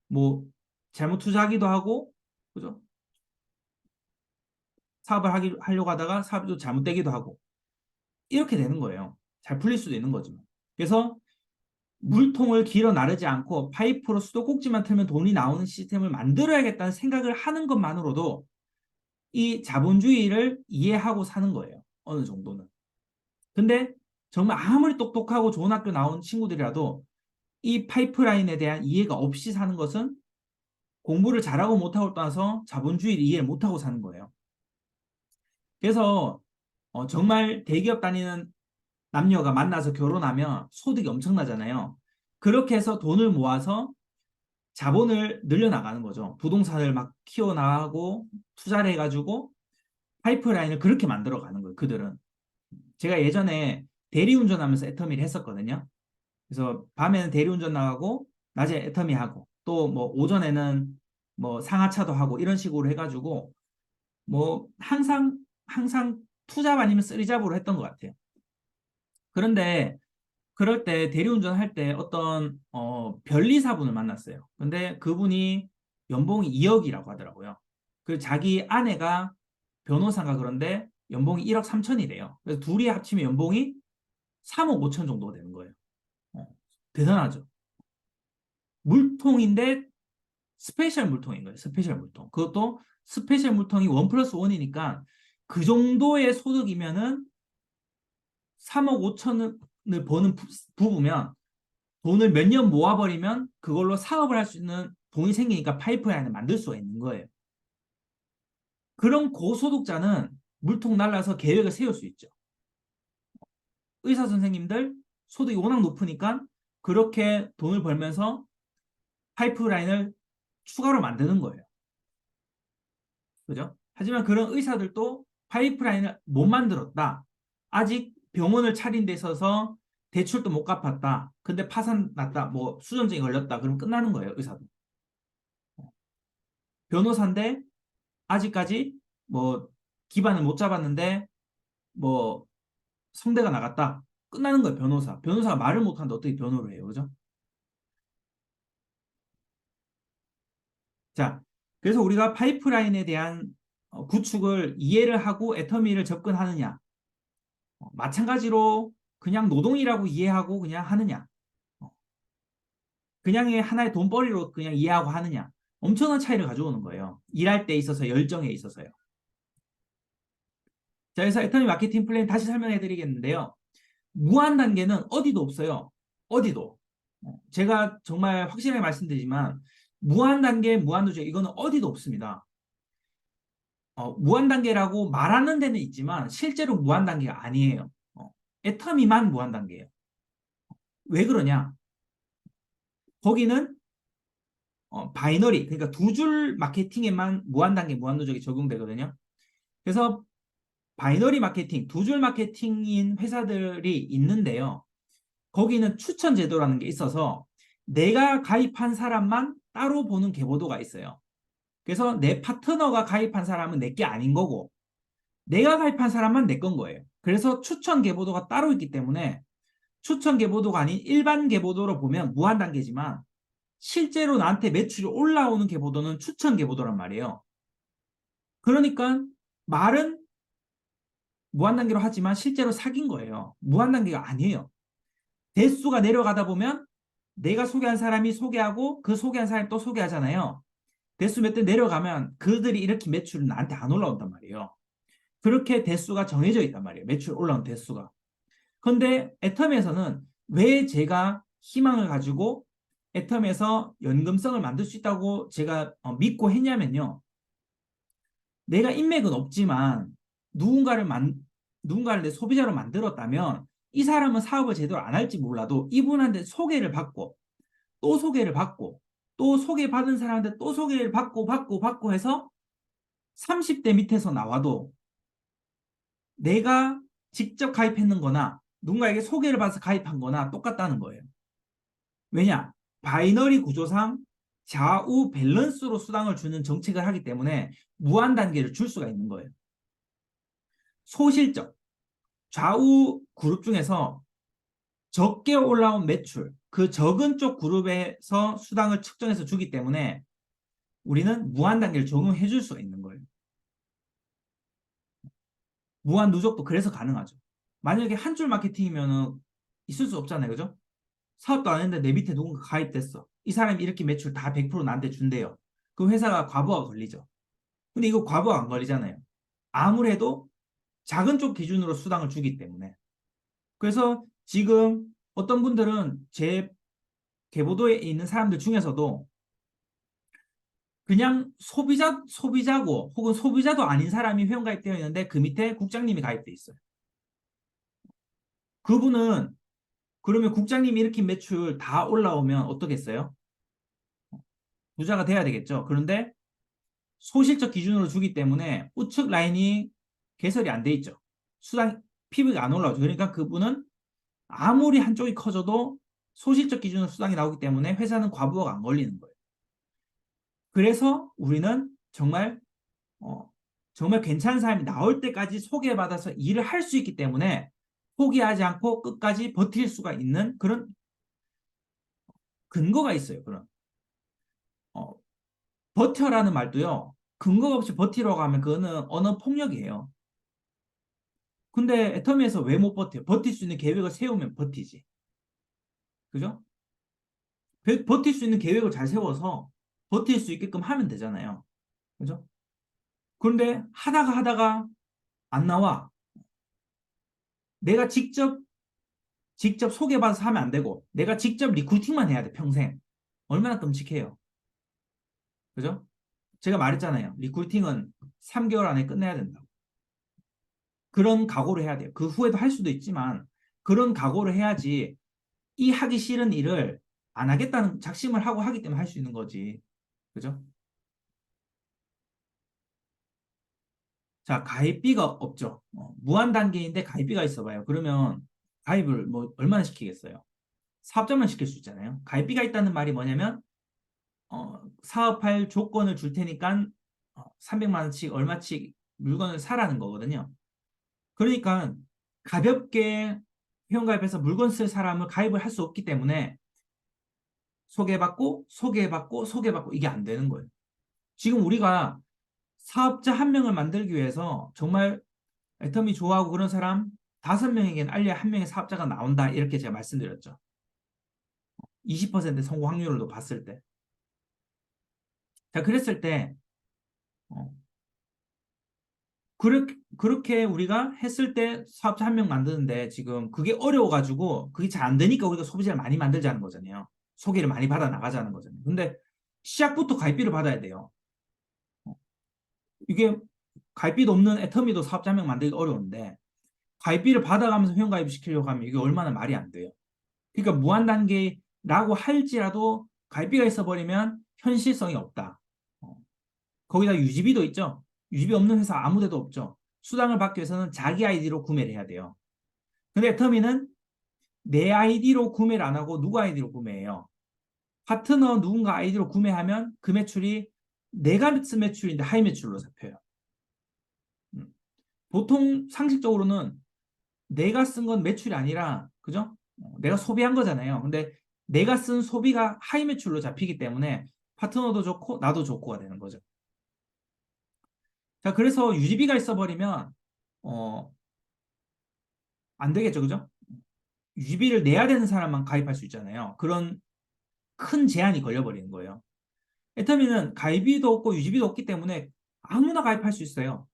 S1: 뭐 잘못 투자하기도 하고 그죠? 사업을 하려고 하다가 사업이 또 잘못되기도 하고 이렇게 되는 거예요. 잘 풀릴 수도 있는 거지만. 그래서 물통을 길어 나르지 않고 파이프로 수도꼭지만 틀면 돈이 나오는 시스템을 만들어야겠다는 생각을 하는 것만으로도 이 자본주의를 이해하고 사는 거예요. 어느 정도는. 근데 정말 아무리 똑똑하고 좋은 학교 나온 친구들이라도 이 파이프라인에 대한 이해가 없이 사는 것은 공부를 잘하고 못하고 떠나서 자본주의를 이해를 못하고 사는 거예요. 그래서 정말 대기업 다니는 남녀가 만나서 결혼하면 소득이 엄청나잖아요. 그렇게 해서 돈을 모아서 자본을 늘려나가는 거죠. 부동산을 막 키워나가고 투자를 해가지고 파이프라인을 그렇게 만들어가는 거예요. 그들은. 제가 예전에 대리운전하면서 애터미를 했었거든요. 그래서 밤에는 대리운전 나가고 낮에 애터미 하고 또 뭐 오전에는 뭐 상하차도 하고 이런 식으로 해가지고 뭐 항상 투잡 아니면 쓰리잡으로 했던 것 같아요. 그런데 그럴 때 대리운전 할 때 어떤 변리사분을 만났어요. 근데 그분이 연봉이 2억이라고 하더라고요. 그 자기 아내가 변호사가 그런데 연봉이 1억 3천이래요. 그래서 둘이 합치면 연봉이 3억 5천 정도가 되는 거예요. 어, 대단하죠. 물통인데 스페셜 물통인 거예요. 스페셜 물통. 그것도 스페셜 물통이 원 플러스 원이니까 그 정도의 소득이면은 3억 5천을 버는 부부면 돈을 몇 년 모아버리면 그걸로 사업을 할 수 있는 돈이 생기니까 파이프라인을 만들 수가 있는 거예요. 그런 고소득자는 물통 날라서 계획을 세울 수 있죠. 의사 선생님들 소득이 워낙 높으니까 그렇게 돈을 벌면서 파이프라인을 추가로 만드는 거예요. 그죠? 하지만 그런 의사들도 파이프라인을 못 만들었다. 아직 병원을 차린 데 있어서 대출도 못 갚았다. 근데 파산 났다. 뭐 수전증이 걸렸다. 그럼 끝나는 거예요, 의사도. 변호사인데 아직까지 뭐 기반을 못 잡았는데 뭐 성대가 나갔다. 끝나는 거예요, 변호사. 변호사가 말을 못하는데 어떻게 변호를 해요, 그죠? 자, 그래서 우리가 파이프라인에 대한 구축을 이해를 하고 애터미를 접근하느냐. 마찬가지로 그냥 노동이라고 이해하고 그냥 하느냐. 어, 그냥의 하나의 돈벌이로 그냥 이해하고 하느냐. 엄청난 차이를 가져오는 거예요. 일할 때 있어서 열정에 있어서요. 자, 그래서 애터미 마케팅 플랜 다시 설명해 드리겠는데요. 무한 단계는 어디도 없어요. 어디도. 제가 정말 확실하게 말씀드리지만 무한 단계, 무한 누적 이거는 어디도 없습니다. 무한 단계라고 말하는 데는 있지만 실제로 무한 단계가 아니에요. 애터미만 무한 단계예요. 왜 그러냐? 거기는 바이너리, 그러니까 두 줄 마케팅에만 무한 단계, 무한 누적이 적용되거든요. 그래서 바이너리 마케팅, 두 줄 마케팅인 회사들이 있는데요. 거기는 추천 제도라는 게 있어서 내가 가입한 사람만 따로 보는 계보도가 있어요. 그래서 내 파트너가 가입한 사람은 내 게 아닌 거고 내가 가입한 사람만 내 건 거예요. 그래서 추천 계보도가 따로 있기 때문에 추천 계보도가 아닌 일반 계보도로 보면 무한 단계지만 실제로 나한테 매출이 올라오는 계보도는 추천 계보도란 말이에요. 그러니까 말은 무한 단계로 하지만 실제로 사귄 거예요. 무한 단계가 아니에요. 대수가 내려가다 보면 내가 소개한 사람이 소개하고 그 소개한 사람이 또 소개하잖아요. 대수 몇 대 내려가면 그들이 이렇게 매출은 나한테 안 올라온단 말이에요. 그렇게 대수가 정해져 있단 말이에요. 매출 올라온 대수가. 그런데 애텀에서는 왜 제가 희망을 가지고 애텀에서 연금성을 만들 수 있다고 제가 믿고 했냐면요. 내가 인맥은 없지만 누군가를 내 소비자로 만들었다면 이 사람은 사업을 제대로 안 할지 몰라도 이분한테 소개를 받고 또 소개를 받고 또 소개받은 사람한테 또 소개를 받고 해서 30대 밑에서 나와도 내가 직접 가입했는 거나 누군가에게 소개를 받아서 가입한 거나 똑같다는 거예요. 왜냐? 바이너리 구조상 좌우 밸런스로 수당을 주는 정책을 하기 때문에 무한 단계를 줄 수가 있는 거예요. 소실적, 좌우 그룹 중에서 적게 올라온 매출, 그 적은 쪽 그룹에서 수당을 측정해서 주기 때문에 우리는 무한 단계를 적용해 줄 수가 있는 거예요. 무한 누적도 그래서 가능하죠. 만약에 한 줄 마케팅이면 있을 수 없잖아요. 그죠? 사업도 안 했는데 내 밑에 누군가 가입됐어. 이 사람이 이렇게 매출 다 100% 나한테 준대요. 그 회사가 과부하가 걸리죠. 근데 이거 과부하 안 걸리잖아요. 아무래도 작은 쪽 기준으로 수당을 주기 때문에. 그래서 지금 어떤 분들은 제 계보도에 있는 사람들 중에서도 그냥 소비자고 혹은 소비자도 아닌 사람이 회원가입되어 있는데 그 밑에 국장님이 가입돼 있어요. 그분은 그러면 국장님이 일으킨 매출 다 올라오면 어떻겠어요? 부자가 돼야 되겠죠. 그런데 소실적 기준으로 주기 때문에 우측 라인이 개설이 안 돼 있죠. 수당 PB가 안 올라오죠. 그러니까 그분은 아무리 한쪽이 커져도 소실적 기준으로 수당이 나오기 때문에 회사는 과부하가 안 걸리는 거예요. 그래서 우리는 어, 정말 괜찮은 사람이 나올 때까지 소개받아서 일을 할 수 있기 때문에 포기하지 않고 끝까지 버틸 수가 있는 그런 근거가 있어요. 그런 어, 버텨라는 말도요. 근거가 없이 버티라고 하면 그거는 언어 폭력이에요. 근데 애터미에서 왜 못 버텨? 버틸 수 있는 계획을 세우면 버티지. 그죠? 버틸 수 있는 계획을 잘 세워서 버틸 수 있게끔 하면 되잖아요. 그죠? 그런데 하다가 안 나와. 내가 직접 소개받아서 하면 안 되고, 내가 직접 리크루팅만 해야 돼, 평생. 얼마나 끔찍해요. 그죠? 제가 말했잖아요. 리크루팅은 3개월 안에 끝내야 된다. 그런 각오를 해야 돼요. 그 후에도 할 수도 있지만, 그런 각오를 해야지 이 하기 싫은 일을 안 하겠다는 작심을 하고 하기 때문에 할 수 있는 거지. 그죠? 자, 가입비가 없죠. 무한 단계인데 가입비가 있어 봐요. 그러면 가입을 뭐 얼마나 시키겠어요? 사업자만 시킬 수 있잖아요. 가입비가 있다는 말이 뭐냐면 사업할 조건을 줄 테니까 300만 원씩 얼마씩 물건을 사라는 거거든요. 그러니까 가볍게 회원가입해서 물건 쓸 사람을 가입을 할 수 없기 때문에 소개받고 소개받고 소개받고 이게 안 되는 거예요. 지금 우리가 사업자 한 명을 만들기 위해서 정말 애터미 좋아하고 그런 사람 5명에게는 알려야 한 명의 사업자가 나온다. 이렇게 제가 말씀드렸죠. 20% 성공 확률로 봤을 때. 자, 그랬을 때, 어, 그렇게 우리가 했을 때 사업자 한 명 만드는데 지금 그게 어려워가지고 그게 잘 안 되니까 우리가 소비자를 많이 만들자는 거잖아요. 소개를 많이 받아 나가자는 거잖아요. 근데 시작부터 가입비를 받아야 돼요. 이게 가입비도 없는 애터미도 사업자 한 명 만들기 어려운데 가입비를 받아가면서 회원가입 시키려고 하면 이게 얼마나 말이 안 돼요. 그러니까 무한 단계라고 할지라도 가입비가 있어버리면 현실성이 없다. 어, 거기다 유지비도 있죠. 유지비 없는 회사 아무 데도 없죠. 수당을 받기 위해서는 자기 아이디로 구매를 해야 돼요. 근데 애터미는 내 아이디로 구매를 안 하고 누구 아이디로 구매해요. 파트너 누군가 아이디로 구매하면 그 매출이 내가 쓴 매출인데 하이 매출로 잡혀요. 음. 보통 상식적으로는 내가 쓴 건 매출이 아니라, 그죠? 내가 소비한 거잖아요. 근데 내가 쓴 소비가 하이 매출로 잡히기 때문에 파트너도 좋고 나도 좋고가 되는 거죠. 자, 그래서 유지비가 있어버리면 어, 안 되겠죠, 그죠? 유지비를 내야 되는 사람만 가입할 수 있잖아요. 그런 큰 제한이 걸려버리는 거예요. 애터미는 가입비도 없고 유지비도 없기 때문에 아무나 가입할 수 있어요.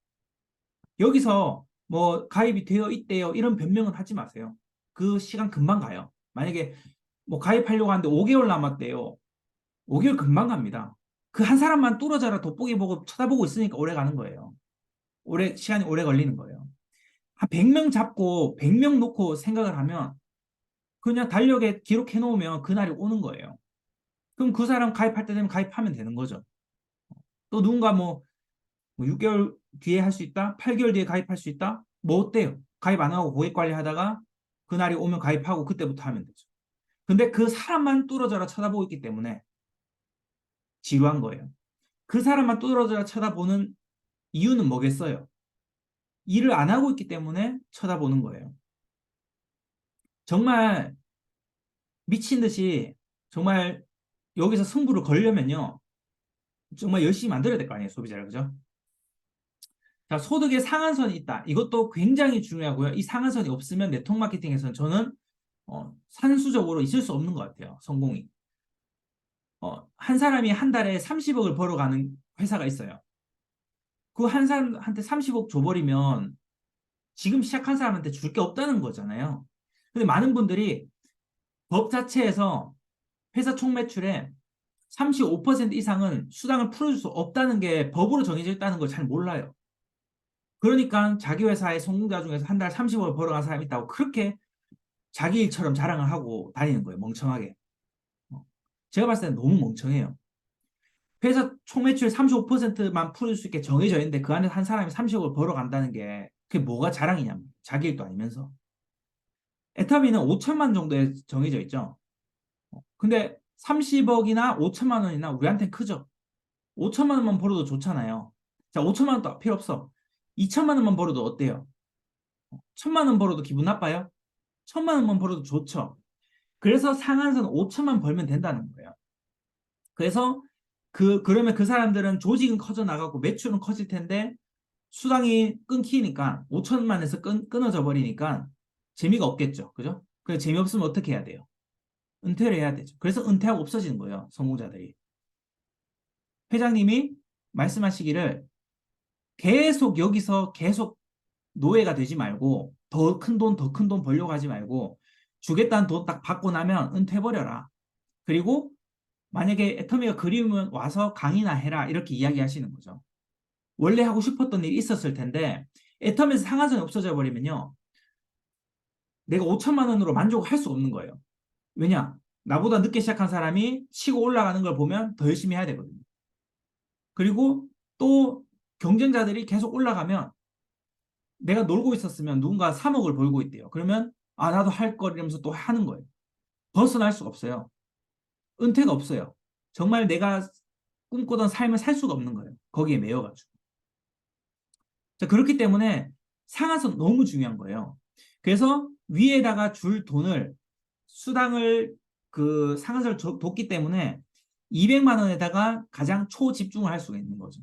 S1: 여기서 뭐 가입이 되어 있대요 이런 변명은 하지 마세요. 그 시간 금방 가요. 만약에 뭐 가입하려고 하는데 5개월 남았대요. 5개월 금방 갑니다. 그 한 사람만 뚫어져라 돋보기 보고 쳐다보고 있으니까 오래 가는 거예요. 시간이 오래 걸리는 거예요. 한 100명 잡고 100명 놓고 생각을 하면 그냥 달력에 기록해 놓으면 그날이 오는 거예요. 그럼 그 사람 가입할 때 되면 가입하면 되는 거죠. 또 누군가 뭐 6개월 뒤에 할 수 있다? 8개월 뒤에 가입할 수 있다? 뭐 어때요? 가입 안 하고 고객 관리하다가 그날이 오면 가입하고 그때부터 하면 되죠. 근데 그 사람만 뚫어져라 쳐다보고 있기 때문에 지루한 거예요. 그 사람만 뚫어져라 쳐다보는 이유는 뭐겠어요? 일을 안 하고 있기 때문에 쳐다보는 거예요. 정말 미친 듯이 정말 여기서 승부를 걸려면요. 정말 열심히 만들어야 될 거 아니에요, 소비자를. 그죠? 자, 소득의 상한선이 있다. 이것도 굉장히 중요하고요. 이 상한선이 없으면 네트워크 마케팅에서는 저는 산수적으로 있을 수 없는 것 같아요. 성공이. 한 사람이 한 달에 30억을 벌어가는 회사가 있어요. 그 한 사람한테 30억 줘버리면 지금 시작한 사람한테 줄 게 없다는 거잖아요. 근데 많은 분들이 법 자체에서 회사 총 매출의 35% 이상은 수당을 풀어줄 수 없다는 게 법으로 정해져 있다는 걸 잘 몰라요. 그러니까 자기 회사의 성공자 중에서 한 달 30억을 벌어간 사람이 있다고 그렇게 자기 일처럼 자랑을 하고 다니는 거예요. 멍청하게. 어. 제가 봤을 때는 너무 멍청해요. 회사 총 매출 35%만 풀을 수 있게 정해져 있는데 그 안에 한 사람이 30억을 벌어간다는 게 그게 뭐가 자랑이냐. 자기 일도 아니면서. 애터미는 5천만 정도에 정해져 있죠. 근데 30억이나 5천만 원이나 우리한테는 크죠. 5천만 원만 벌어도 좋잖아요. 자, 5천만 원도 필요 없어. 2천만 원만 벌어도 어때요? 1천만 원 벌어도 기분 나빠요? 1천만 원만 벌어도 좋죠. 그래서 상한선 5천만 벌면 된다는 거예요. 그래서 그러면 그 사람들은 조직은 커져 나가고 매출은 커질 텐데 수당이 끊기니까 5천만에서 끊어져 버리니까 재미가 없겠죠. 그죠? 그래 재미없으면 어떻게 해야 돼요? 은퇴를 해야 되죠. 그래서 은퇴하고 없어지는 거예요. 성공자들이. 회장님이 말씀하시기를 계속 여기서 계속 노예가 되지 말고 더 큰 돈, 더 큰 돈 벌려고 하지 말고 주겠다는 돈 딱 받고 나면 은퇴해버려라. 그리고 만약에 애터미가 그리우면 와서 강의나 해라. 이렇게 이야기하시는 거죠. 원래 하고 싶었던 일이 있었을 텐데 애터미에서 상한선이 없어져 버리면요. 내가 5천만 원으로 만족을 할 수 없는 거예요. 왜냐? 나보다 늦게 시작한 사람이 치고 올라가는 걸 보면 더 열심히 해야 되거든요. 그리고 또 경쟁자들이 계속 올라가면 내가 놀고 있었으면 누군가 3억을 벌고 있대요. 그러면 아 나도 할 걸 이러면서 또 하는 거예요. 벗어날 수가 없어요. 은퇴가 없어요. 정말 내가 꿈꾸던 삶을 살 수가 없는 거예요. 거기에 매여가지고. 자, 그렇기 때문에 상한선 너무 중요한 거예요. 그래서 위에다가 줄 돈을 수당을 그 상한선을 뒀기 때문에 200만 원에다가 가장 초집중을 할 수가 있는 거죠.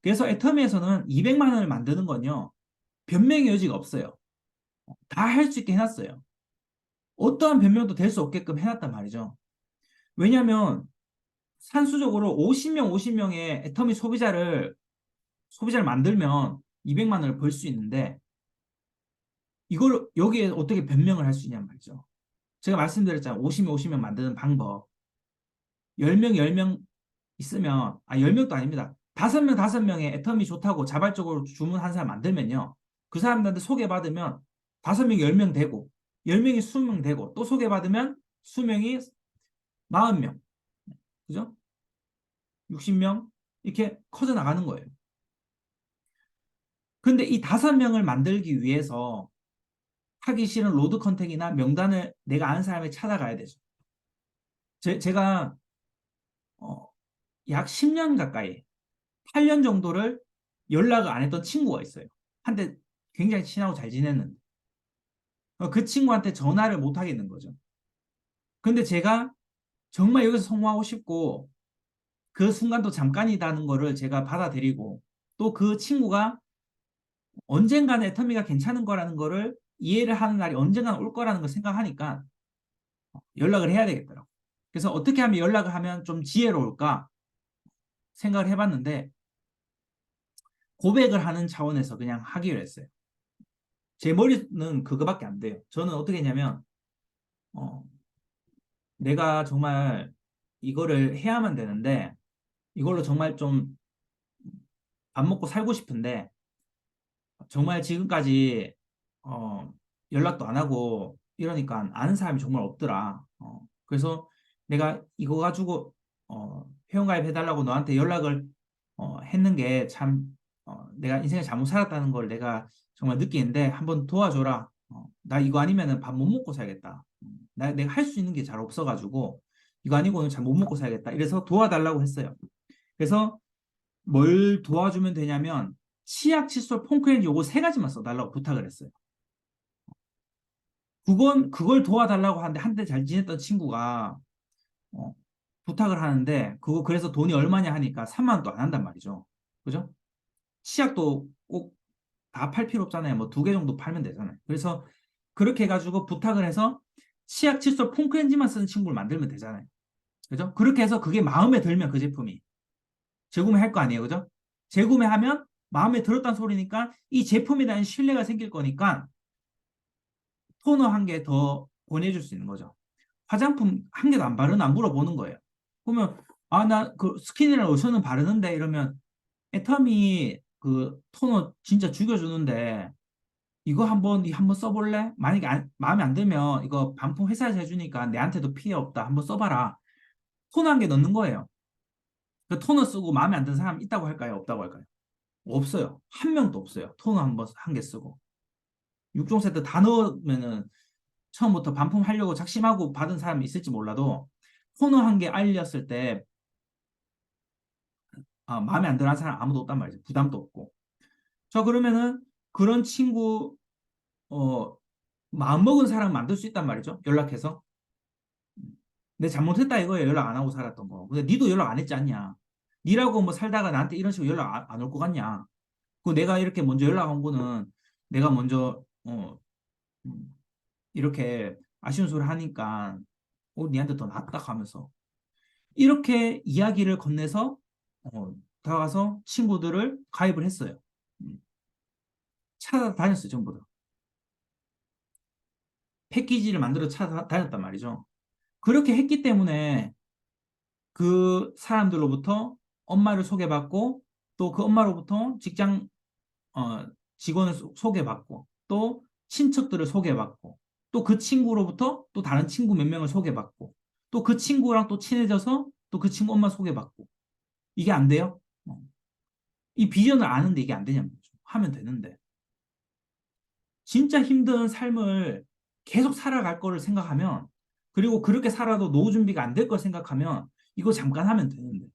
S1: 그래서 애터미에서는 200만 원을 만드는 건요. 변명의 여지가 없어요. 다 할 수 있게 해놨어요. 어떠한 변명도 될 수 없게끔 해놨단 말이죠. 왜냐하면 산수적으로 50명, 50명의 애터미 소비자를 만들면 200만 원을 벌 수 있는데 이걸 여기에 어떻게 변명을 할 수 있냔 말이죠. 제가 말씀드렸잖아요. 50명, 50명 만드는 방법. 10명, 10명 있으면, 10명도 아닙니다. 5명, 5명의 애터미 좋다고 자발적으로 주문한 사람 만들면요. 그 사람들한테 소개받으면 5명, 10명 되고, 10명이 20명 되고, 또 소개받으면 수명이 40명. 그죠? 60명? 이렇게 커져 나가는 거예요. 근데 이 5명을 만들기 위해서 하기 싫은 로드 컨택이나 명단을 내가 아는 사람이 찾아가야 되죠. 제가 어, 약 10년 가까이 8년 정도를 연락을 안 했던 친구가 있어요. 한때 굉장히 친하고 잘 지냈는데 그 친구한테 전화를 못 하겠는 거죠. 근데 제가 정말 여기서 성공하고 싶고 그 순간도 잠깐이라는 거를 제가 받아들이고 또 그 친구가 언젠가는 애터미가 괜찮은 거라는 거를 이해를 하는 날이 언젠가는 올 거라는 걸 생각하니까 연락을 해야 되겠더라고. 그래서 어떻게 하면 연락을 하면 좀 지혜로울까 생각을 해봤는데 고백을 하는 차원에서 그냥 하기로 했어요. 제 머리는 그거밖에 안 돼요. 저는 어떻게 했냐면 어, 내가 정말 이거를 해야만 되는데 이걸로 정말 좀 밥 먹고 살고 싶은데 정말 지금까지 어, 연락도 안 하고 이러니까 아는 사람이 정말 없더라. 그래서 내가 이거 가지고 회원가입 해달라고 너한테 연락을 했는 게 참 내가 인생을 잘못 살았다는 걸 내가 정말 느끼는데 한번 도와줘라. 나 이거 아니면은 밥 못 먹고 살겠다. 내가 할 수 있는 게 잘 없어가지고 이거 아니고는 잘 못 먹고 살겠다. 이래서 도와달라고 했어요. 그래서 뭘 도와주면 되냐면 치약, 칫솔, 폼크레인지 요거 세 가지만 써달라고 부탁을 했어요. 그걸 도와달라고 하는데 한때 잘 지냈던 친구가 어, 부탁을 하는데 그거 그래서 돈이 얼마냐 하니까 3만 원도 안 한단 말이죠. 그죠? 치약도 꼭 다 팔 필요 없잖아요. 뭐 2개 정도 팔면 되잖아요. 그래서 그렇게 해가지고 부탁을 해서 치약, 칫솔, 폼크레인지만 쓰는 친구를 만들면 되잖아요. 그죠? 그렇게 해서 그게 마음에 들면 그 제품이 재구매할 거 아니에요. 그죠? 재구매하면 마음에 들었다는 소리니까 이 제품에 대한 신뢰가 생길 거니까 토너 한 개 더 보내줄 수 있는 거죠. 화장품 한 개도 안 바르나 물어보는 거예요. 그러면 아 나 그 스킨이랑 로션은 바르는데 이러면 애터미 그 토너 진짜 죽여주는데 이거 한번 써볼래? 만약에 마음에 안 들면 이거 반품 회사에서 해주니까 내한테도 피해 없다. 한번 써봐라. 토너 한 개 넣는 거예요. 그 토너 쓰고 마음에 안 드는 사람 있다고 할까요? 없다고 할까요? 없어요. 한 명도 없어요. 토너 한 개 쓰고. 6종 세트 다 넣으면은 처음부터 반품하려고 작심하고 받은 사람이 있을지 몰라도 토너 한 개 알렸을 때 마음에 안 드는 사람 아무도 없단 말이죠. 부담도 없고. 저 그러면은 그런 친구 마음 먹은 사람 만들 수 있단 말이죠. 연락해서. 내 잘못했다 이거예요. 연락 안 하고 살았던 거. 근데 니도 연락 안 했지 않냐. 니라고 뭐 살다가 나한테 이런 식으로 연락 안 올 것 같냐. 그 내가 이렇게 먼저 연락 온 거는 내가 먼저 음, 이렇게 아쉬운 소리 하니까 니한테 더 낫다 하면서 이렇게 이야기를 건네서 다가가서 친구들을 가입을 했어요. 음. 찾아다녔어요, 전부 다. 패키지를 만들어 찾아다녔단 말이죠. 그렇게 했기 때문에 그 사람들로부터 엄마를 소개받고 또 그 엄마로부터 직장 어, 직원을 소개받고 또 친척들을 소개받고 또 그 친구로부터 또 다른 친구 몇 명을 소개받고 또 그 친구랑 또 친해져서 또 그 친구 엄마 소개받고 이게 안 돼요? 이 비전을 아는데 이게 안 되냐는 거죠. 하면 되는데. 진짜 힘든 삶을 계속 살아갈 거를 생각하면 그리고 그렇게 살아도 노후 준비가 안 될 걸 생각하면 이거 잠깐 하면 되는데.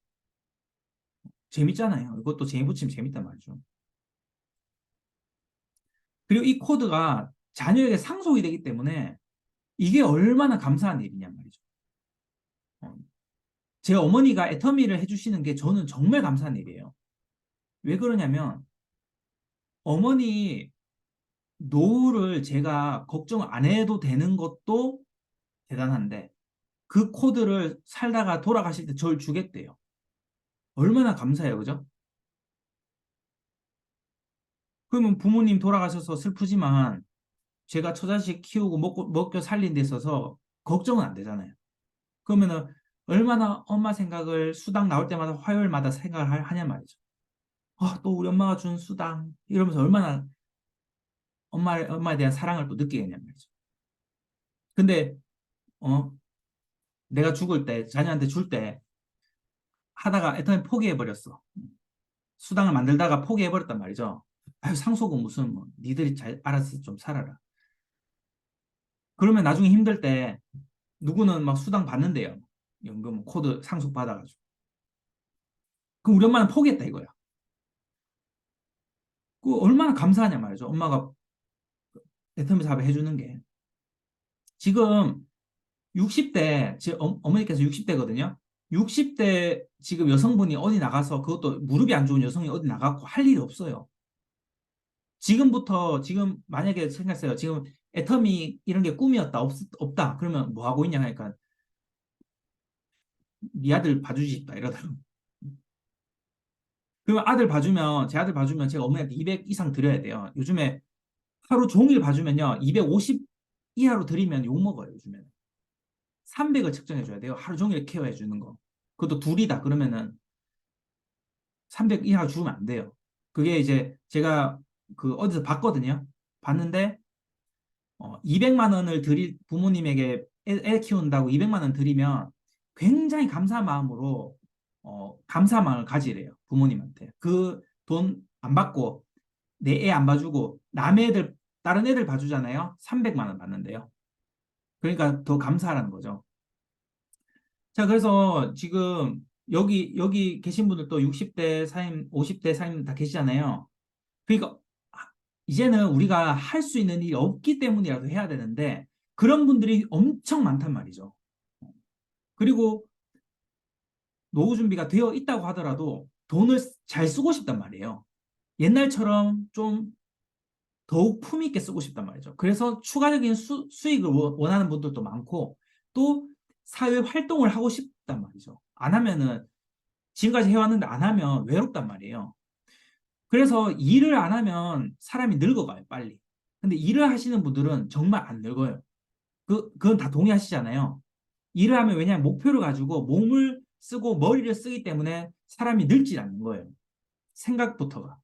S1: 재밌잖아요. 이것도 재미 붙이면 재밌단 말이죠. 그리고 이 코드가 자녀에게 상속이 되기 때문에 이게 얼마나 감사한 일이냔 말이죠. 어, 제 어머니가 애터미를 해주시는 게 저는 정말 감사한 일이에요. 왜 그러냐면 어머니 노후를 제가 걱정 안 해도 되는 것도 대단한데 그 코드를 살다가 돌아가실 때 저를 주겠대요. 얼마나 감사해요, 그죠? 그러면 부모님 돌아가셔서 슬프지만 제가 처자식 키우고 먹고 살린 데 있어서 걱정은 안 되잖아요. 그러면은 얼마나 엄마 생각을 수당 나올 때마다 화요일마다 생각을 하냐 말이죠. 아, 또 우리 엄마가 준 수당 이러면서 얼마나 엄마에 대한 사랑을 또 느끼겠냐 말이죠. 근데 어 내가 죽을 때 자녀한테 줄 때 하다가 애터미 포기해 버렸어. 수당을 만들다가 포기해 버렸단 말이죠. 아유 상속은 무슨 뭐 니들이 잘 알아서 좀 살아라. 그러면 나중에 힘들 때 누구는 막 수당 받는데요. 연금 코드 상속 받아가지고. 그럼 우리 엄마는 포기했다 이거야. 그 얼마나 감사하냐 말이죠. 엄마가 애터미 사업을 해주는 게. 지금 60대, 제 어머니께서 60대거든요. 60대 지금 여성분이 어디 나가서 그것도 무릎이 안 좋은 여성이 어디 나가고 할 일이 없어요. 지금부터 지금 만약에 생각했어요. 지금 애터미 이런 게 꿈이었다 없다. 그러면 뭐 하고 있냐 하니까 네 아들 봐주지 싶다 이러더라고. 그러면 아들 봐주면 제 아들 봐주면 제가 어머니한테 200 이상 드려야 돼요. 요즘에 하루 종일 봐주면요 250 이하로 드리면 욕 먹어요 요즘에는. 300을 측정해 줘야 돼요. 하루 종일 케어해 주는 거. 그것도 둘이다 그러면은 300 이하 주면 안 돼요. 그게 이제 제가 그 어디서 봤거든요. 봤는데 200만 원을 드릴 부모님에게 애 키운다고 200만 원 드리면 굉장히 감사한 마음으로 감사 마음을 가지래요. 부모님한테. 그 돈 안 받고 내 애 안 봐주고 남의 애들 다른 애들 봐주잖아요. 300만 원 받는데요. 그러니까 더 감사하라는 거죠. 자, 그래서 지금 여기 계신 분들 또 60대 사임, 50대 사임 다 계시잖아요. 그러니까 이제는 우리가 할 수 있는 일이 없기 때문이라도 해야 되는데 그런 분들이 엄청 많단 말이죠. 그리고 노후 준비가 되어 있다고 하더라도 돈을 잘 쓰고 싶단 말이에요. 옛날처럼 좀 더욱 품위 있게 쓰고 싶단 말이죠. 그래서 추가적인 수익을 원하는 분들도 많고 또 사회 활동을 하고 싶단 말이죠. 안 하면은 지금까지 해왔는데 안 하면 외롭단 말이에요. 그래서 일을 안 하면 사람이 늙어가요, 빨리. 근데 일을 하시는 분들은 정말 안 늙어요. 그건 다 동의하시잖아요. 일을 하면 왜냐하면 목표를 가지고 몸을 쓰고 머리를 쓰기 때문에 사람이 늙지 않는 거예요. 생각부터가.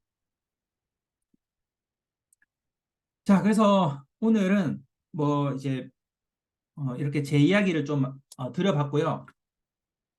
S1: 자, 그래서 오늘은 뭐 이제 이렇게 제 이야기를 좀 드려봤고요.